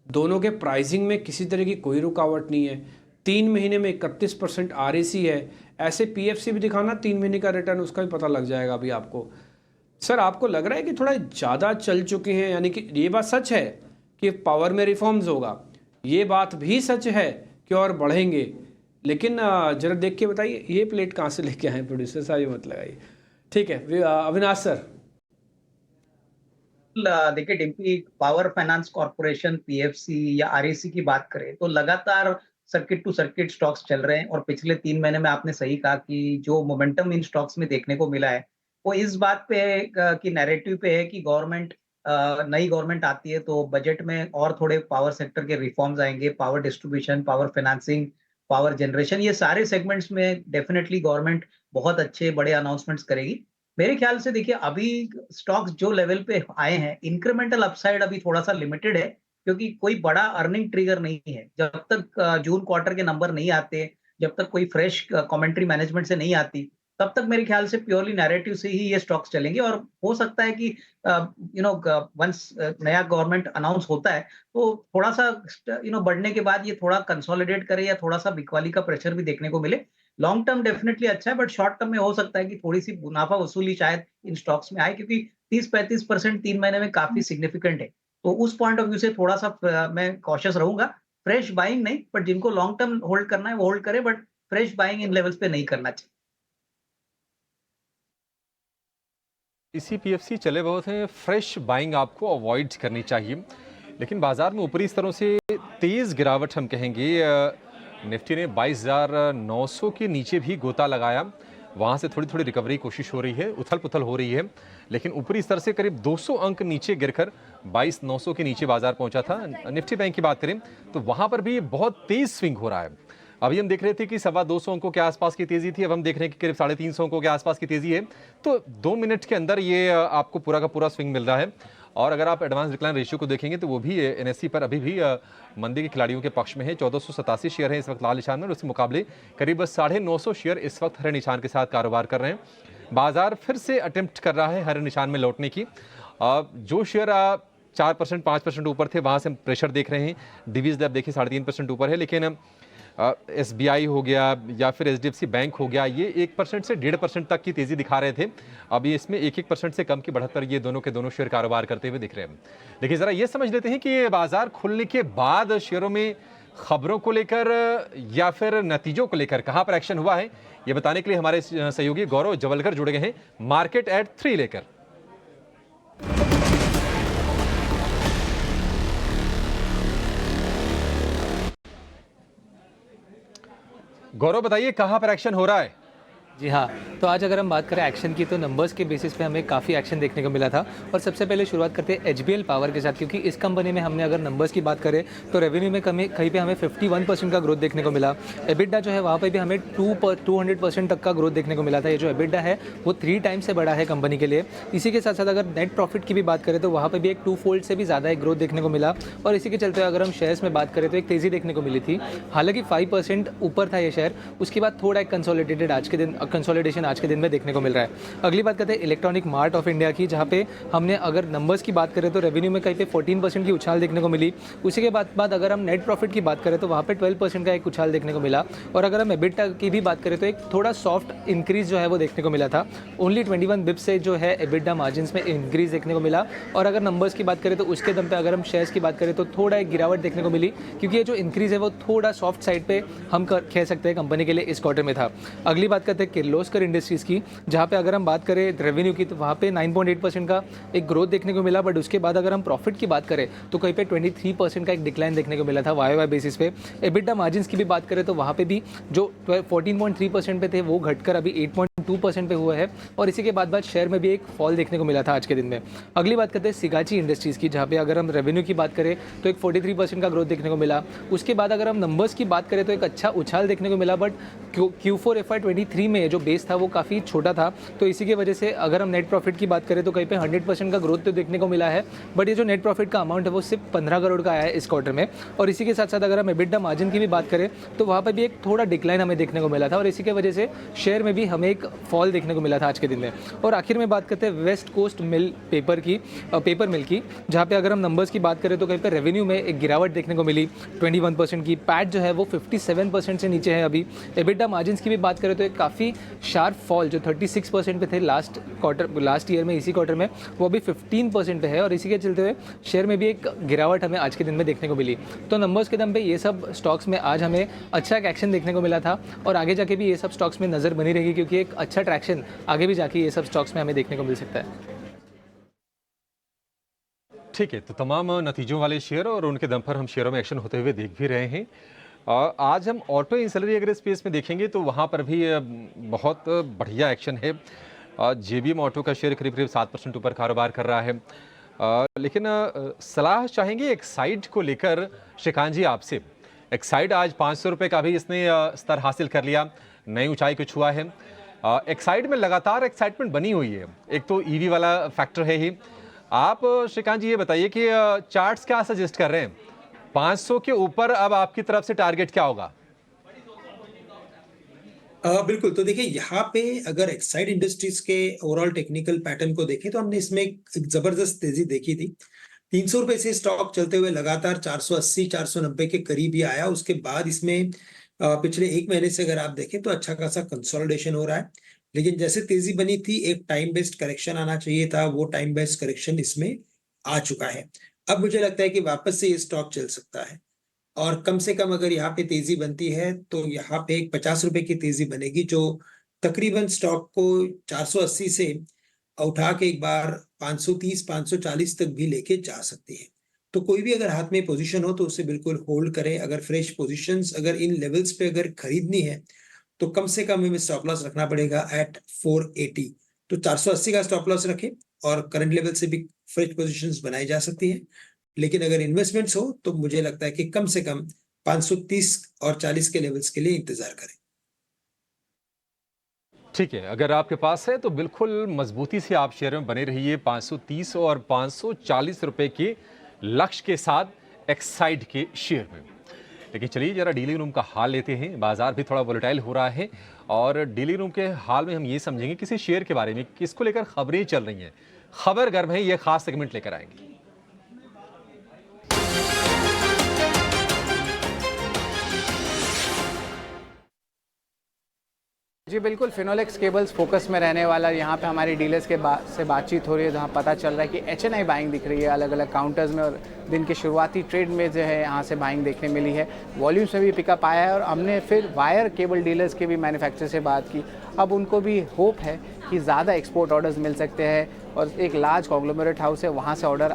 दोनों के प्राइसिंग में किसी तरह की कोई रुकावट नहीं है। 3 महीने में 31% REC है, ऐसे PFC भी दिखाना 3 महीने का रिटर्न, उसका भी पता लग जाएगा अभी आपको। सर आपको लग रहा है कि थोड़ा ज़्यादा चल चुके हैं, यानी कि ये बात सच है कि पावर में रिफॉर्म्स होगा, ये बात भी सच है कि और बढ़ेंगे, लेकिन जरा देख के बताइए ये प्लेट कहाँ से लेके आए प्रोड्यूसर साहब, ये मत लगाइए। ठीक है अविनाश सर। देखिए Dimpy, power finance corporation PFC या REC की बात करें तो लगातार सर्किट टू सर्किट स्टॉक्स चल रहे हैं, और पिछले 3 महीने में आपने सही कहा कि जो मोमेंटम इन स्टॉक्स में देखने को मिला है वो इस बात पे है कि नैरेटिव पे है कि नई गवर्नमेंट आती है तो बजट में और थोड़े पावर सेक्टर के रिफॉर्म्स आएंगे, power distribution, power financing, power generation, ये सारे सेगमेंट्स में डेफिनेटली गवर्नमेंट बहुत अच्छे बड़े अनाउंसमेंट्स करेगी। मेरे ख्याल से देखिए अभी स्टॉक्स जो लेवल पे आए हैं, इंक्रीमेंटल अपसाइड अभी थोड़ा सा लिमिटेड है, क्योंकि कोई बड़ा अर्निंग ट्रिगर नहीं है। जब तक जून क्वार्टर के नंबर नहीं आते, जब तक कोई फ्रेश कमेंट्री मैनेजमेंट से नहीं आती, तब तक मेरे ख्याल से प्योरली नैरेटिव से ही ये स्टॉक्स चलेंगे। और हो सकता है कि वंस नया गवर्नमेंट अनाउंस होता है तो थोड़ा सा बढ़ने के बाद ये थोड़ा कंसोलिडेट करे या थोड़ा सा बिकवाली का प्रेशर भी देखने को मिले। लॉन्ग टर्म डेफिनेटली अच्छा है, बट शॉर्ट टर्म में हो सकता है कि थोड़ी सी मुनाफा वसूली शायद इन स्टॉक्स में आए, क्योंकि 30-35% 3 महीने में काफी सिग्निफिकेंट है। तो उस पॉइंट ऑफ व्यू से थोड़ा सा मैं कॉशियस रहूंगा। फ्रेश बाइंग नहीं, बट जिनको लॉन्ग टर्म होल्ड करना है वो होल्ड करे, but fresh buying in levels पे नहीं करना चाहिए। इसी PFC चले बहुत हैं, फ्रेश बाइंग आपको अवॉइड करनी चाहिए। लेकिन बाजार में ऊपरी स्तरों से तेज गिरावट हम कहेंगे। निफ्टी ने 22,900 के नीचे भी गोता लगाया, वहां से थोड़ी थोड़ी रिकवरी की कोशिश हो रही है, उथल पुथल हो रही है, लेकिन ऊपरी स्तर से करीब 200 अंक नीचे गिरकर 22,900 के नीचे बाजार पहुंचा था। निफ्टी बैंक की बात करें तो वहां पर भी बहुत तेज स्विंग हो रहा है। अभी हम देख रहे थे कि 225 अंकों के आसपास की तेजी थी, अब हम देख रहे हैं कि करीब 350 अंकों के आसपास की तेजी है। तो 2 मिनट के अंदर ये आपको पूरा का पूरा स्विंग मिल रहा है। और अगर आप एडवांस डिक्लाइन रेशियो को देखेंगे तो वो भी एनएससी पर अभी भी मंदी के खिलाड़ियों के पक्ष में है। 1487 शेयर है इस वक्त लाल निशान में, और उसके मुकाबले करीब 950 शेयर इस वक्त हरे निशान के साथ कारोबार कर रहे हैं। बाजार फिर से अटेम्प्ट कर रहा है हरे निशान में लौटने की। जो शेयर 4% 5% ऊपर थे वहां से हम प्रेशर देख रहे हैं। डिवीज लैब देखिए 3.5% ऊपर है, लेकिन SBI हो गया या फिर HDFC बैंक हो गया, ये 1% से 1.5% तक की तेजी दिखा रहे थे। अभी इसमें 1% से कम की बढ़त पर ये दोनों के दोनों शेयर कारोबार करते हुए दिख रहे हैं। देखिए जरा ये समझ लेते हैं कि बाजार खुलने के बाद शेयरों में खबरों को लेकर या फिर नतीजों को लेकर कहां पर एक्शन हुआ है, ये बताने के लिए हमारे सहयोगी गौरव जवलकर जुड़ गए हैं मार्केट एट 3 लेकर। गौरव बताइए कहां पर एक्शन हो रहा है? जी हाँ, तो आज अगर हम बात करें एक्शन की तो नंबर्स के बेसिस पे हमें काफ़ी एक्शन देखने को मिला था। और सबसे पहले शुरुआत करते हैं HBL पावर के साथ, क्योंकि इस कंपनी में हमने अगर नंबर्स की बात करें तो रेवेन्यू में कहीं पे हमें 51% का ग्रोथ देखने को मिला। एबिडा जो है वहाँ पे भी हमें 200% तक का ग्रोथ देखने को मिला था। ये जो एबिडा है वो 3 टाइम्स से बड़ा है कंपनी के लिए। इसी के साथ साथ अगर नेट प्रॉफिट की भी बात करें तो वहाँ पर भी एक 2 फोल्ड से भी ज़्यादा एक ग्रोथ देखने को मिला। और इसी के चलते अगर हम शेयर्स में बात करें तो एक तेज़ी देखने को मिली थी, हालांकि 5% ऊपर था ये शेयर। उसके बाद थोड़ा एक कंसोलिडेटेड कंसोलिडेशन आज के दिन में देखने को मिल रहा है। अगली बात करते हैं इलेक्ट्रॉनिक मार्ट ऑफ इंडिया की, जहां पे हमने अगर नंबर्स की बात करें तो रेवेन्यू में कहीं पे 14% की उछाल देखने को मिली। उसी के बाद अगर हम नेट प्रॉफिट की बात करें तो वहाँ पे 12% का एक उछाल देखने को मिला। और अगर हम एबिटा की भी बात करें तो एक थोड़ा सॉफ्ट इंक्रीज जो है वो देखने को मिला था। ओनली 21 बिप्स से जो है एबिटा मार्जिन में इंक्रीज देखने को मिला। और अगर नंबर्स की बात करें तो उसके दम पे अगर हम शेयर्स की बात करें तो थोड़ा एक गिरावट देखने को मिली, क्योंकि ये जो इंक्रीज है वो थोड़ा सॉफ्ट साइड पे हम कह सकते हैं कंपनी के लिए इस क्वार्टर में था। अगली बात करते हैं किर्लोस्कर इंडस्ट्रीज की, जहाँ पे अगर हम बात करें रेवेन्यू की तो वहाँ पे 9.8% का एक ग्रोथ देखने को मिला। बट उसके बाद अगर हम प्रॉफिट की बात करें तो कहीं पे 23% का एक डिक्लाइन देखने को मिला था YoY बेसिस पे। एबिटा मार्जिन्स की भी बात करें तो वहाँ पे भी जो 14.3% पे थे वो घटकर अभी 8.2% पे हुआ है। और इसी के बाद शेयर में भी एक फॉल देखने को मिला था आज के दिन में। अगली बात करते हैं सिगाची इंडस्ट्रीज़ की, जहाँ पे अगर हम रेवेन्यू की बात करें तो एक 43% का ग्रोथ देखने को मिला। उसके बाद अगर हम नंबर्स की बात करें तो एक अच्छा उछाल देखने को मिला, बट Q4 FY23 में जो बेस था वो काफ़ी छोटा था। तो इसी की वजह से अगर हम नेट प्रॉफिट की बात करें तो कहीं पे 100% का ग्रोथ तो देखने को मिला है, बट ये जो नेट प्रॉफिट का अमाउंट है वो सिर्फ 15 करोड़ का आया है इस क्वार्टर में। और इसी के साथ साथ अगर हम एबिटा मार्जिन की भी बात करें तो वहाँ पर भी एक थोड़ा डिक्लाइन हमें देखने को मिला था। और इसी की वजह से शेयर में भी हमें एक फॉल देखने को मिला था आज के दिन में। और आखिर में बात करते हैं वेस्ट कोस्ट मिल पेपर मिल की, जहाँ पे अगर हम नंबर्स की बात करें तो कहीं पे रेवेन्यू में एक गिरावट देखने को मिली 21% की। पैट जो है वो 57% से नीचे है अभी। एबिटा मार्जिन की भी बात करें तो एक काफ़ी शार्प फॉल जो 36% पे थे लास्ट ईयर में, इसी क्वार्टर में वो अभी 15% पे है। और इसी के चलते हुए शेयर में भी एक गिरावट हमें आज के दिन में देखने को मिली। तो नंबर्स के दम पे ये सब स्टॉक्स में आज हमें अच्छा एक एक्शन देखने को मिला था, और आगे जाके भी ये सब स्टॉक्स में नज़र बनी रहेगी, क्योंकि एक अच्छा ट्रैक्शन आगे भी जाके ये सब स्टॉक्स में हमें देखने को मिल सकता है। ठीक है, तो तमाम नतीजों वाले शेयर और उनके दम पर हम शेयरों में एक्शन होते हुए देख भी रहे हैं। आज हम ऑटो इंसलरी अगर स्पेस में देखेंगे तो वहाँ पर भी बहुत बढ़िया एक्शन है। JBM ऑटो का शेयर करीब 7% ऊपर कारोबार कर रहा है। लेकिन सलाह चाहेंगे एक्साइड को लेकर श्रीकांत जी आपसे। एक्साइड आज 500 रुपये का भी इसने स्तर हासिल कर लिया, नई ऊंचाई को छुआ है। एक्साइड में लगातार एक्साइटमेंट बनी हुई है, एक तो EV वाला फैक्टर है ही। आप श्रीकांत जी ये बताइए कि चार्ट्स क्या सजेस्ट कर रहे हैं, 500 के ऊपर अब आपकी तरफ से टारगेट क्या होगा? बिल्कुल, तो देखिए यहाँ पे अगर एक्साइड इंडस्ट्रीज के ओवरऑल टेक्निकल पैटर्न को देखें तो हमने इसमें एक जबरदस्त तेजी देखी थी। 300 रुपए से स्टॉक चलते हुए लगातार 480-490 के करीब ही आया। उसके बाद इसमें पिछले 1 महीने से अगर आप देखें तो अच्छा खासा कंसोलिडेशन हो रहा है। लेकिन जैसे तेजी बनी थी, एक टाइम बेस्ड करेक्शन आना चाहिए था, वो टाइम बेस्ड करेक्शन इसमें आ चुका है। अब मुझे लगता है कि वापस से ये स्टॉक चल सकता है, और कम से कम अगर यहाँ पे तेजी बनती है तो यहाँ पे एक 50 रुपए की तेजी बनेगी, जो तकरीबन स्टॉक को 480 से उठा के एक बार 530-540 तक भी लेके जा सकती है। तो कोई भी अगर हाथ में पोजीशन हो तो उसे बिल्कुल होल्ड करें। अगर फ्रेश पोजीशंस अगर इन लेवल्स पे अगर खरीदनी है तो कम से कम हमें स्टॉप लॉस रखना पड़ेगा एट 480। तो 480 का स्टॉप लॉस रखें और करंट लेवल से भी फ्रेश पोजीशंस बनाई जा सकती हैं। लेकिन अगर इन्वेस्टमेंट्स हो तो मुझे लगता है कि कम से कम 530 और 40 के लेवल्स के लिए इंतजार करें। ठीक है, अगर आपके पास है तो बिल्कुल मजबूती से आप शेयर में बने रहिए 530 और 540 रुपए के लक्ष्य के साथ एक्साइड के शेयर में। लेकिन चलिए जरा डीलिंग रूम का हाल लेते हैं। बाजार भी थोड़ा वोलेटाइल हो रहा है और डीलिंग रूम के हाल में हम ये समझेंगे किसी शेयर के बारे में किसको लेकर खबरें चल रही हैं। खबर गर्म है, ये खास सेगमेंट लेकर आएंगे। जी बिल्कुल, फिनोलेक्स केबल्स फोकस में रहने वाला। यहाँ पे हमारी डीलर्स के से बातचीत हो रही है, जहाँ पता चल रहा है कि HNI बाइंग दिख रही है अलग अलग काउंटर्स में, और दिन के शुरुआती ट्रेड में जो है यहाँ से बाइंग देखने मिली है। वॉल्यूम्स में भी पिकअप आया है और हमने फिर वायर केबल डीलर्स के भी मैन्युफैक्चरर से बात की। अब उनको भी होप है कि ज़्यादा एक्सपोर्ट ऑर्डर्स मिल सकते हैं और एक लार्ज कॉन्ग्लोमरेट हाउस है, वहाँ से ऑर्डर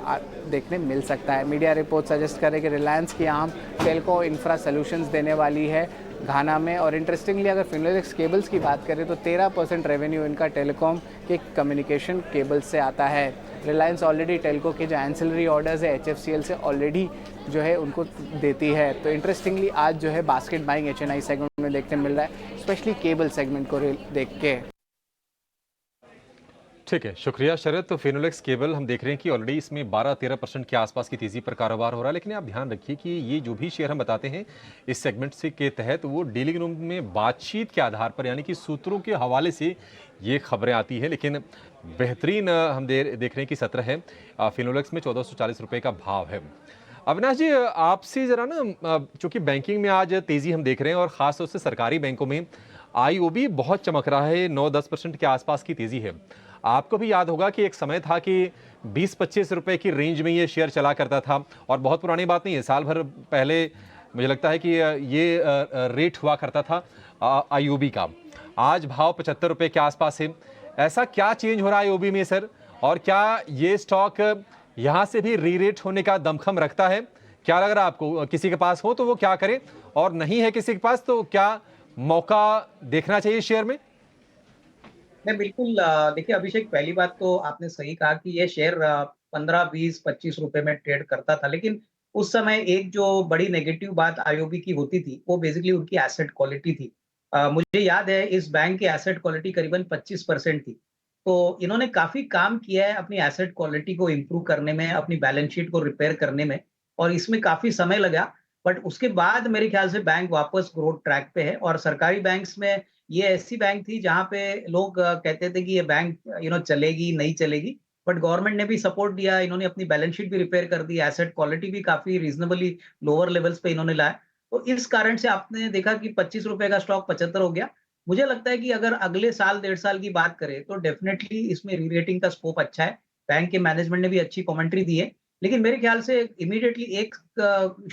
देखने मिल सकता है। मीडिया रिपोर्ट सजेस्ट कर रहे कि रिलायंस की आम टेलको इंफ्रा सोल्यूशंस देने वाली है घाना में। और इंटरेस्टिंगली अगर फिनोलेक्स केबल्स की बात करें तो 13% रेवेन्यू इनका टेलीकॉम के कम्युनिकेशन केबल्स से आता है। रिलायंस ऑलरेडी टेलको के जो एंसिलरी ऑर्डर्स है HFCL से ऑलरेडी जो है उनको देती है। तो इंटरेस्टिंगली आज जो है बास्केट बाइंग HNI सेगमेंट में देखने मिल रहा है, स्पेशली केबल सेगमेंट को देख के। ठीक है, शुक्रिया शरद। तो फिनोलेक्स केबल हम देख रहे हैं कि ऑलरेडी इसमें 12-13% के आसपास की तेज़ी पर कारोबार हो रहा है। लेकिन आप ध्यान रखिए कि ये जो भी शेयर हम बताते हैं इस सेगमेंट से के तहत वो डीलिंग रूम में बातचीत के आधार पर यानी कि सूत्रों के हवाले से ये खबरें आती हैं। लेकिन बेहतरीन हम देख रहे हैं कि सत्र है फिनोलेक्स में 1440 रुपये का भाव है। अविनाश जी, आपसे ज़रा ना, चूँकि बैंकिंग में आज तेज़ी हम देख रहे हैं और ख़ासतौर से सरकारी बैंकों में IOB बहुत चमक रहा है, 9-10% के आसपास की तेज़ी है। आपको भी याद होगा कि एक समय था कि 20-25 रुपए की रेंज में ये शेयर चला करता था और बहुत पुरानी बात नहीं है, साल भर पहले मुझे लगता है कि ये रेट हुआ करता था IOB का। आज भाव 75 रुपए के आसपास है। ऐसा क्या चेंज हो रहा है IOB में सर, और क्या ये स्टॉक यहाँ से भी री रेट होने का दमखम रखता है? क्या लग रहा है आपको? किसी के पास हो तो वो क्या करे, और नहीं है किसी के पास तो क्या मौका देखना चाहिए शेयर में? नहीं, बिल्कुल। देखिए अभिषेक, पहली बात तो आपने सही कहा कि ये शेयर 15, 20, 25 रुपए में ट्रेड करता था। लेकिन उस समय एक जो बड़ी नेगेटिव बात IOB की होती थी वो बेसिकली उनकी एसेट क्वालिटी थी। मुझे याद है इस बैंक की एसेट क्वालिटी करीबन 25% थी। तो इन्होंने काफी काम किया है अपनी एसेट क्वालिटी को इम्प्रूव करने में, अपनी बैलेंस शीट को रिपेयर करने में, और इसमें काफी समय लगा। बट उसके बाद मेरे ख्याल से बैंक वापस ग्रोथ ट्रैक पे है। और सरकारी बैंक्स में ये ऐसी बैंक थी जहां पे लोग कहते थे कि ये बैंक चलेगी नहीं चलेगी, बट गवर्नमेंट ने भी सपोर्ट दिया, इन्होंने अपनी बैलेंस शीट भी रिपेयर कर दी, एसेट क्वालिटी भी काफी रीजनेबली लोअर लेवल्स पे इन्होंने लाया। तो इस कारण से आपने देखा कि 25 रुपए का स्टॉक 75 हो गया। मुझे लगता है कि अगर अगले साल 1.5 साल की बात करें तो डेफिनेटली इसमें री-रेटिंग का स्कोप अच्छा है। बैंक के मैनेजमेंट ने भी अच्छी कमेंट्री दी है। लेकिन मेरे ख्याल से इमीडिएटली एक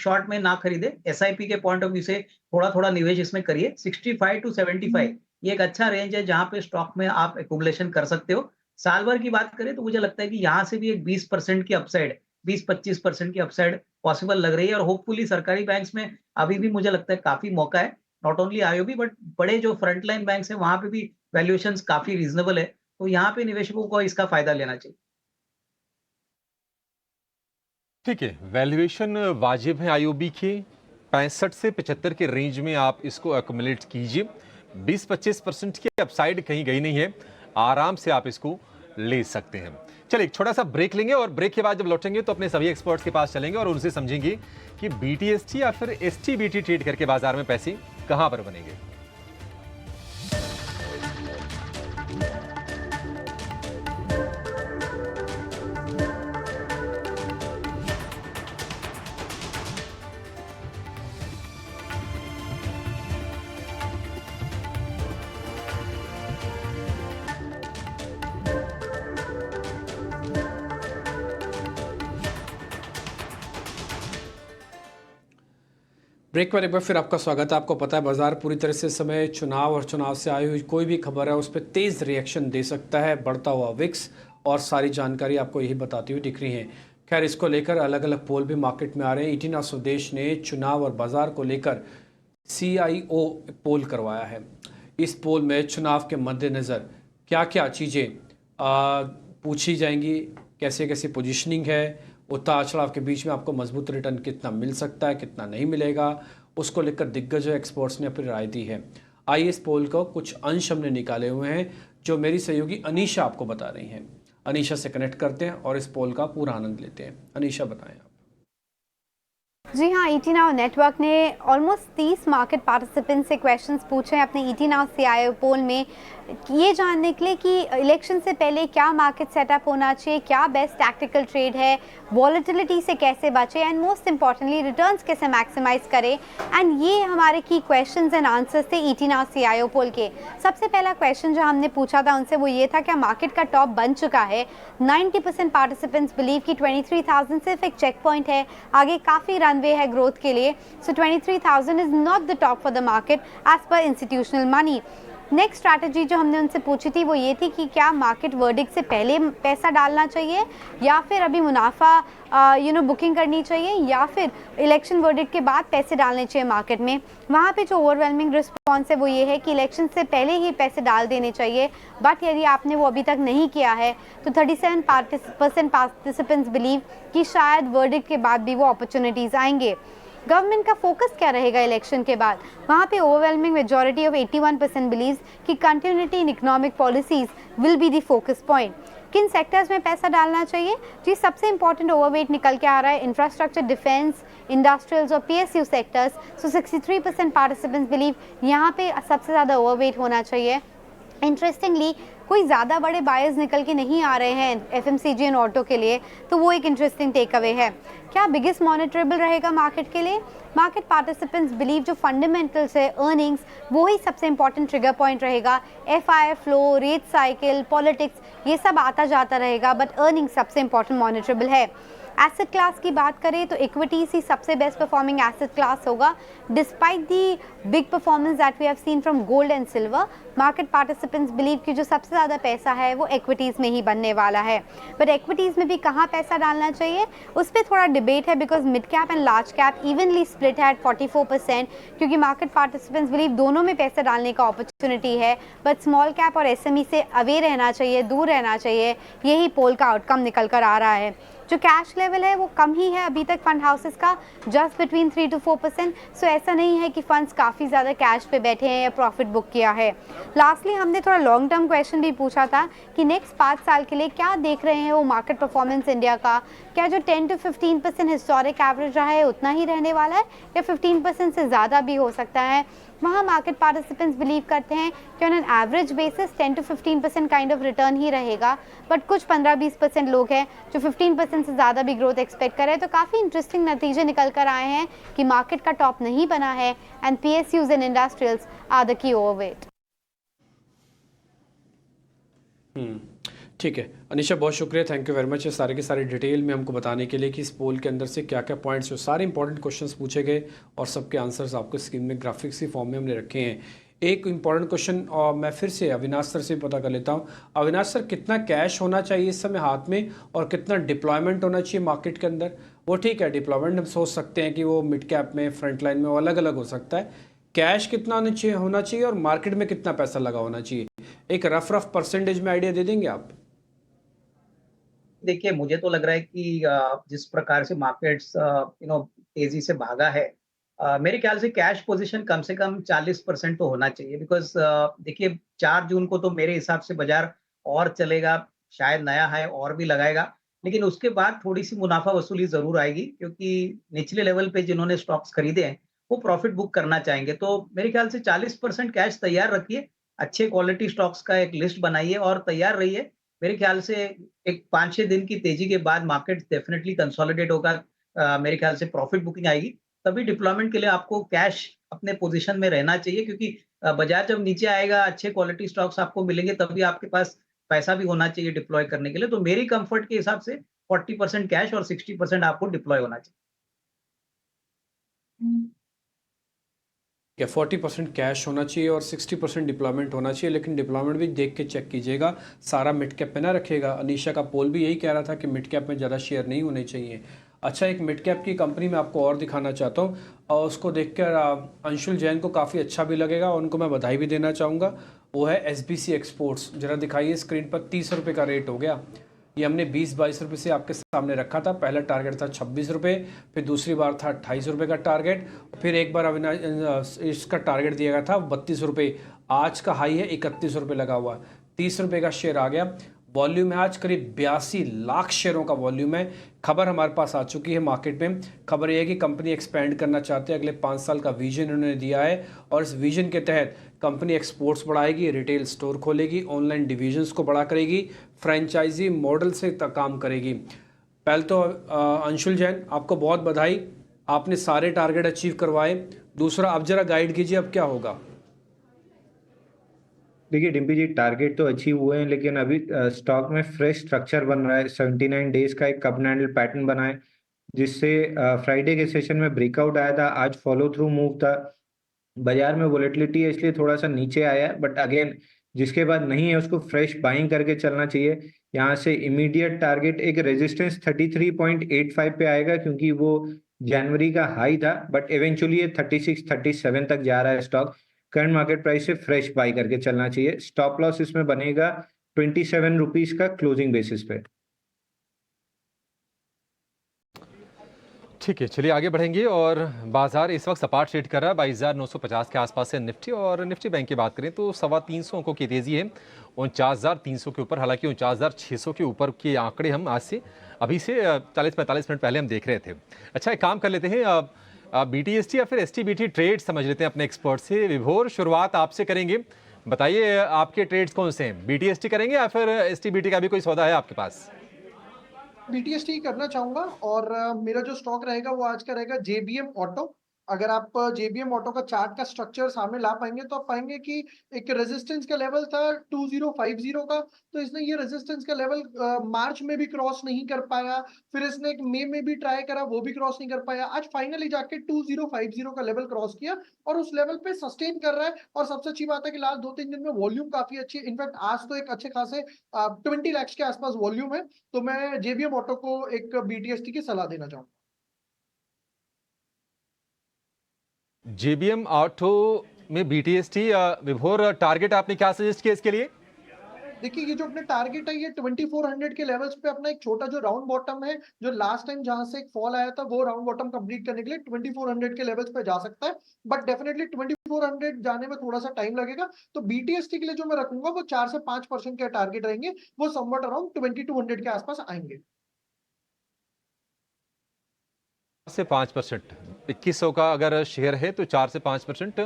शॉट में ना खरीदे, SIP के पॉइंट ऑफ व्यू से थोड़ा थोड़ा निवेश इसमें करिए। 65 to 75 ये एक अच्छा रेंज है जहां पे स्टॉक में आप एक्यूमुलेशन कर सकते हो। साल भर की बात करें तो मुझे लगता है कि यहाँ से भी एक 20% की अपसाइड, 20-25% की अपसाइड पॉसिबल लग रही है। और होपफुली सरकारी बैंक्स में अभी भी मुझे लगता है काफी मौका है। नॉट ओनली IOB बट बड़े जो फ्रंटलाइन बैंक्स हैं वहां पे भी वैल्यूएशंस काफी रीजनेबल है। तो यहाँ पे निवेशकों को इसका फायदा लेना चाहिए। ठीक है, वैल्यूएशन वाजिब है IOB के, 65 से 75 के रेंज में आप इसको एक्यूमुलेट कीजिए। 20-25% की अपसाइड कहीं गई नहीं है, आराम से आप इसको ले सकते हैं। चलिए एक छोटा सा ब्रेक लेंगे और ब्रेक के बाद जब लौटेंगे तो अपने सभी एक्सपर्ट्स के पास चलेंगे और उनसे समझेंगे कि BTST या फिर STBT ट्रेड करके बाजार में पैसे कहां पर बनेंगे। ब्रेक पर एक बार फिर आपका स्वागत है। आपको पता है बाजार पूरी तरह से समय चुनाव और चुनाव से आई हुई कोई भी खबर है उस पर तेज़ रिएक्शन दे सकता है। बढ़ता हुआ विक्स और सारी जानकारी आपको यही बताती हुई दिख रही है। खैर, इसको लेकर अलग अलग पोल भी मार्केट में आ रहे हैं। ईटीना स्वदेश ने चुनाव और बाजार को लेकर CIO पोल करवाया है। इस पोल में चुनाव के मद्देनज़र क्या क्या चीज़ें पूछी जाएंगी, कैसे कैसे पोजीशनिंग है, उतार चढ़ाव के बीच में आपको मजबूत रिटर्न कितना मिल सकता है, कितना नहीं मिलेगा, उसको लेकर दिग्गज एक्सपर्ट्स ने अपनी राय दी है। आइए इस पोल को कुछ अंश हमने निकाले हुए हैं जो मेरी सहयोगी अनीशा आपको बता रही हैं। अनीशा से कनेक्ट करते हैं और इस पोल का पूरा आनंद लेते हैं। अनीशा, बताएं आप। जी हाँ, ईटी नाउ नेटवर्क ने ऑलमोस्ट 30 मार्केट पार्टिसिपेंट्स से क्वेश्चंस पूछे हैं अपने ईटी नाउ CIO पोल में, ये जानने के लिए कि इलेक्शन से पहले क्या मार्केट सेटअप होना चाहिए, क्या बेस्ट टैक्टिकल ट्रेड है, वॉलेटिलिटी से कैसे बचे एंड मोस्ट इंपॉर्टेंटली रिटर्न्स कैसे मैक्सिमाइज करें। एंड ये हमारे की क्वेश्चंस एंड आंसर्स थे ईटी नाउ CIO पोल के। सबसे पहला क्वेश्चन जो हमने पूछा था उनसे वो ये था, क्या मार्केट का टॉप बन चुका है। 90% पार्टिसिपेंट्स बिलीव कि 23,000 सिर्फ एक चेक पॉइंट है, आगे काफ़ी रनवे है ग्रोथ के लिए। So 23,000 is not the top for the market as per institutional money. Next strategy जो हमने उनसे पूछी थी वो ये थी कि क्या मार्केट वर्डिक्ट से पहले पैसा डालना चाहिए या फिर अभी मुनाफा बुकिंग करनी चाहिए या फिर इलेक्शन वर्डिक्ट के बाद पैसे डालने चाहिए मार्केट में। वहाँ पे जो ओवरवेलमिंग रिस्पॉन्स है वो ये है कि इलेक्शन से पहले ही पैसे डाल देने चाहिए, बट यदि आपने वो अभी तक नहीं किया है तो 37% पार्टिसिपेंट्स बिलीव कि शायद वर्डिक्ट के बाद भी वो अपॉर्चुनिटीज़ आएंगे। गवर्नमेंट का फोकस क्या रहेगा इलेक्शन के बाद, वहाँ पे ओवरवेलमिंग मेजॉरिटी ऑफ 81% बिलीव्स कि continuity in economic policies will be the focus point. किन सेक्टर्स में पैसा डालना चाहिए, जी सबसे इंपॉर्टेंट ओवरवेट निकल के आ रहा है इंफ्रास्ट्रक्चर, डिफेंस, इंडस्ट्रियल्स और PSU सेक्टर्स। सो 63% पार्टिसिपेंट्स बिलीव यहाँ पे सबसे ज़्यादा ओवरवेट होना चाहिए। इंटरेस्टिंगली कोई ज़्यादा बड़े बायर्स निकल के नहीं आ रहे हैं FMCG एंड ऑटो के लिए, तो वो एक इंटरेस्टिंग टेक अवे है। क्या बिगेस्ट मॉनिटरेबल रहेगा मार्केट के लिए, मार्केट पार्टिसिपेंट्स बिलीव जो फंडामेंटल्स है अर्निंग्स वो ही सबसे इंपॉर्टेंट ट्रिगर पॉइंट रहेगा। FI flow, rate cycle, politics ये सब आता जाता रहेगा, बट अर्निंग सबसे इंपॉर्टेंट मॉनिटरेबल है। एसेट क्लास की बात करें तो इक्विटीज ही सबसे बेस्ट परफॉर्मिंग एसेट क्लास होगा। Despite the big performance that we have seen from gold and silver, market participants believe कि जो सबसे ज़्यादा पैसा है वो इक्विटीज़ में ही बनने वाला है। बट इक्विटीज़ में भी कहाँ पैसा डालना चाहिए उस पर थोड़ा डिबेट है, because mid cap and large cap evenly split है एट 44%, क्योंकि मार्केट पार्टिसिपेंट्स बिलीव दोनों में पैसा डालने का अपॉर्चुनिटी है, बट स्मॉल कैप और SME से अवे रहना चाहिए, दूर रहना चाहिए। यही पोल का आउटकम निकल कर आ रहा है। जो कैश लेवल है वो कम ही है अभी तक फंड हाउसेस का, जस्ट बिटवीन 3 to 4%। सो ऐसा नहीं है कि फंड्स काफ़ी ज़्यादा कैश पे बैठे हैं या प्रॉफिट बुक किया है। लास्टली हमने थोड़ा लॉन्ग टर्म क्वेश्चन भी पूछा था कि नेक्स्ट 5 साल के लिए क्या देख रहे हैं वो मार्केट परफॉर्मेंस इंडिया का, क्या जो 10 to 15% हिस्टोरिक एवरेज रहा है उतना ही रहने वाला है या 15% से ज़्यादा भी हो सकता है। वहाँ मार्केट पार्टिसिपेंट्स बिलीव करते हैं कि on an average basis 10 to 15% kind of return ही रहेगा, बट कुछ 15-20% लोग हैं जो 15% से ज़्यादा भी ग्रोथ एक्सपेक्ट कर रहे हैं। तो काफ़ी इंटरेस्टिंग नतीजे निकल कर आए हैं कि मार्केट का टॉप नहीं बना है and PSUs and industrials are the key overweight. ठीक है अनिशा, बहुत शुक्रिया, थैंक यू वेरी मच सारे के सारे डिटेल में हमको बताने के लिए कि इस पोल के अंदर से क्या क्या पॉइंट्स जो सारे इंपॉर्टेंट क्वेश्चंस पूछे गए और सबके आंसर्स आपको स्क्रीन में ग्राफिक्स की फॉर्म में हमने रखे हैं। एक इंपॉर्टेंट क्वेश्चन और मैं फिर से अविनाश सर से पता कर लेता हूँ। अविनाश सर, कितना कैश होना चाहिए इस समय हाथ में और कितना डिप्लॉयमेंट होना चाहिए मार्केट के अंदर? वो ठीक है, डिप्लॉयमेंट हम सोच सकते हैं कि वो मिड कैप में, फ्रंट लाइन में वो अलग अलग हो सकता है। कैश कितना होना चाहिए और मार्केट में कितना पैसा लगा होना चाहिए, एक रफ परसेंटेज में आइडिया दे देंगे आप? देखिए, मुझे तो लग रहा है कि जिस प्रकार से मार्केट्स तेजी से भागा है, मेरे ख्याल से कैश पोजीशन कम से कम 40% तो होना चाहिए। बिकॉज देखिए 4 जून को तो मेरे हिसाब से बाजार और चलेगा, शायद नया हाई और भी लगाएगा, लेकिन उसके बाद थोड़ी सी मुनाफा वसूली जरूर आएगी, क्योंकि निचले लेवल पे जिन्होंने स्टॉक्स खरीदे हैं वो प्रॉफिट बुक करना चाहेंगे। तो मेरे ख्याल से 40% कैश तैयार रखिए, अच्छे क्वालिटी स्टॉक्स का एक लिस्ट बनाइए और तैयार रहिए। मेरे ख्याल से एक 5-6 दिन की तेजी के बाद मार्केट डेफिनेटली कंसोलिडेट होगा, मेरे ख्याल से प्रॉफिट बुकिंग आएगी। तभी डिप्लॉयमेंट के लिए आपको कैश अपने पोजीशन में रहना चाहिए, क्योंकि बाजार जब नीचे आएगा, अच्छे क्वालिटी स्टॉक्स आपको मिलेंगे, तभी आपके पास पैसा भी होना चाहिए डिप्लॉय करने के लिए। तो मेरी कंफर्ट के हिसाब से 40% कैश और 60% आपको डिप्लॉय होना चाहिए। क्या 40% कैश होना चाहिए और 60% डिप्लॉयमेंट होना चाहिए, लेकिन डिप्लॉयमेंट भी देख के चेक कीजिएगा, सारा मिड कैप पे ना रखिएगा। अनीशा का पोल भी यही कह रहा था कि मिड कैप में ज़्यादा शेयर नहीं होने चाहिए। अच्छा, एक मिड कैप की कंपनी मैं आपको और दिखाना चाहता हूँ और उसको देखकर अंशुल जैन को काफ़ी अच्छा भी लगेगा और उनको मैं बधाई भी देना चाहूँगा। वो है SBC एक्सपोर्ट्स। ज़रा दिखाइए स्क्रीन पर, 30 रुपये का रेट हो गया। ये हमने 20-22 रुपये से आपके सामने रखा था। पहला टारगेट था 26 रुपये, फिर दूसरी बार था 28 रुपये का टारगेट, फिर एक बार अविनाश इसका टारगेट दिया गया था 32 रुपये। आज का हाई है 31 रुपये लगा हुआ, 30 रुपये का शेयर आ गया। वॉल्यूम है आज करीब 82 लाख शेयरों का वॉल्यूम है। खबर हमारे पास आ चुकी है मार्केट में। खबर ये है कि कंपनी एक्सपेंड करना चाहते हैं, अगले 5 साल का विजन उन्होंने दिया है और इस विजन के तहत कंपनी एक्सपोर्ट्स बढ़ाएगी, रिटेल स्टोर खोलेगी, ऑनलाइन डिविजन्स को बड़ा करेगी, फ्रेंचाइजी मॉडल से काम करेगी। पहले तो अंशुल जैन आपको बहुत बधाई, आपने सारे टारगेट अचीव करवाए। दूसरा, अब जरा गाइड कीजिए अब क्या होगा। देखिए डिम्पी जी, टारगेट तो अचीव हुए हैं, लेकिन अभी स्टॉक में फ्रेश स्ट्रक्चर बन रहा है। 79 डेज का एक कप एंड हैंडल पैटर्न बना है, जिससे फ्राइडे के सेशन में ब्रेकआउट आया था, आज फॉलो थ्रू मूव था। बाजार में वोलेटिलिटी है इसलिए थोड़ा सा नीचे आया है, बट अगेन जिसके बाद नहीं है उसको फ्रेश बाइंग करके चलना चाहिए। यहाँ से इमीडिएट टारगेट एक रेजिस्टेंस 33.85 पे आएगा, क्योंकि वो जनवरी का हाई था, बट इवेंचुअली ये 36-37 तक जा रहा है स्टॉक। करंट मार्केट प्राइस से फ्रेश बाई करके चलना चाहिए। स्टॉप लॉस इसमें बनेगा 27 रुपीज का क्लोजिंग बेसिस पे। ठीक है, चलिए आगे बढ़ेंगे। और बाजार इस वक्त सपाट ट्रेड कर रहा है 22,950 के आसपास है निफ्टी। और निफ्टी बैंक की बात करें तो 325 अंकों की तेजी है, 49,300 के ऊपर। हालांकि 49,600 के ऊपर के आंकड़े हम आज से अभी से 40-45 मिनट पहले हम देख रहे थे। अच्छा, एक काम कर लेते हैं, BTST या फिर STBT ट्रेड समझ लेते हैं अपने एक्सपर्ट से। विभोर, शुरुआत आपसे करेंगे, बताइए आपके ट्रेड्स कौन से हैं? BTST करेंगे या फिर STBT का भी कोई सौदा है आपके पास? BTST करना चाहूंगा और मेरा जो स्टॉक रहेगा वो आज का रहेगा JBM ऑटो। अगर आप JBM ऑटो का चार्ट का स्ट्रक्चर सामने ला पाएंगे तो आप पाएंगे कि एक रेजिस्टेंस का लेवल था 2050 का, तो इसने ये रेजिस्टेंस का लेवल मार्च में भी क्रॉस नहीं कर पाया, फिर इसने एक मई में भी ट्राई करा, वो भी क्रॉस नहीं कर पाया। आज फाइनली जाके 2050 का लेवल क्रॉस किया और उस लेवल पे सस्टेन कर रहा है। और सबसे अच्छी बात है कि लास्ट 2-3 दिन में वॉल्यूम काफी अच्छी है। इनफैक्ट आज तो एक अच्छे खासे 20 लाख के आसपास वॉल्यूम है। तो मैं JBM ऑटो को एक BTST की सलाह देना चाहूंगा। JBM ऑटो में BTST, विभोर, टारगेट आपने क्या सजेस्ट किया इसके लिए? देखिए, ये जो अपने टारगेट है ये 2400 के लेवल्स पे अपना एक छोटा जो राउंड बॉटम है, जो लास्ट टाइम जहां से एक फॉल आया था, वो राउंड बॉटम कंप्लीट करने के लिए 2400 के लेवल्स पे जा सकता है। बट डेफिनेटली 2400 जाने में थोड़ा सा टाइम लगेगा। तो BTST के लिए जो मैं रखूंगा वो 4 से 5% के टारगेट रहेंगे, वो समवट अराउंड 2200 के आसपास आएंगे। से 5%, 2100 का अगर शेयर है तो 4 से 5%,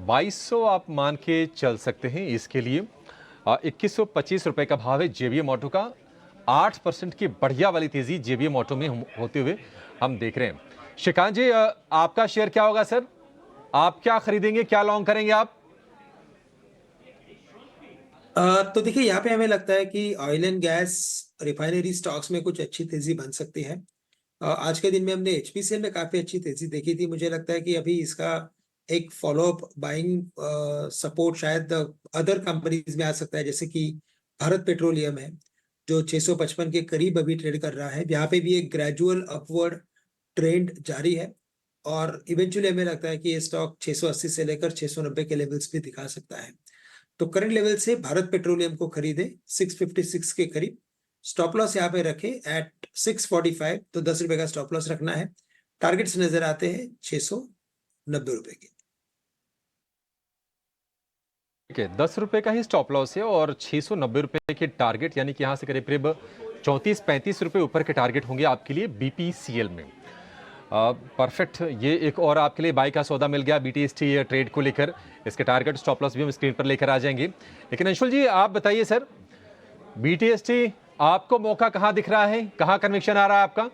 2200 आप मान के चल सकते हैं इसके लिए। 2125 रुपए का भाव है JBM ऑटो का। 8% की बढ़िया वाली तेजी JBM ऑटो में होते हुए हम देख रहे हैं। श्रीकांत जी, आपका शेयर क्या होगा सर? आप क्या खरीदेंगे, क्या लॉन्ग करेंगे आप? तो देखिए, यहाँ पे हमें लगता है कि oil and gas refinery stocks में कुछ अच्छी तेजी बन सकती है। आज के दिन में हमने HPCL में काफी अच्छी तेजी देखी थी। मुझे लगता है कि अभी इसका एक फॉलोअप बाइंग सपोर्ट शायद अदर कंपनीज में आ सकता है, जैसे कि भारत पेट्रोलियम है जो 655 के करीब अभी ट्रेड कर रहा है। यहाँ पे भी एक ग्रेजुअल अपवर्ड ट्रेंड जारी है और इवेंचुअली हमें लगता है कि ये स्टॉक 680 से लेकर 690 के लेवल्स भी दिखा सकता है। तो करंट लेवल से भारत पेट्रोलियम को खरीदे 656 के करीब। स्टॉप लॉस यहाँ पे रखे एट 645, तो 10 रुपए का स्टॉप लॉस रखना है। टारगेट्स नजर आते हैं 690 रुपए के। ठीक है, 10 रुपए का ही स्टॉप लॉस है और 690 रुपए के टारगेट, यानी कि यहाँ से करीब करीब 34-35 रुपए ऊपर के टारगेट होंगे आपके लिए BPCL में। परफेक्ट, ये एक और आपके लिए बाई का सौदा मिल गया BTST ट्रेड को लेकर। इसके टारगेट स्टॉप लॉस भी हम स्क्रीन पर लेकर आ जाएंगे। लेकिन अंशुल जी, आप बताइए सर, BTST आपको मौका कहाँ दिख रहा है, कहाँ कन्विक्शन आ रहा है आपका?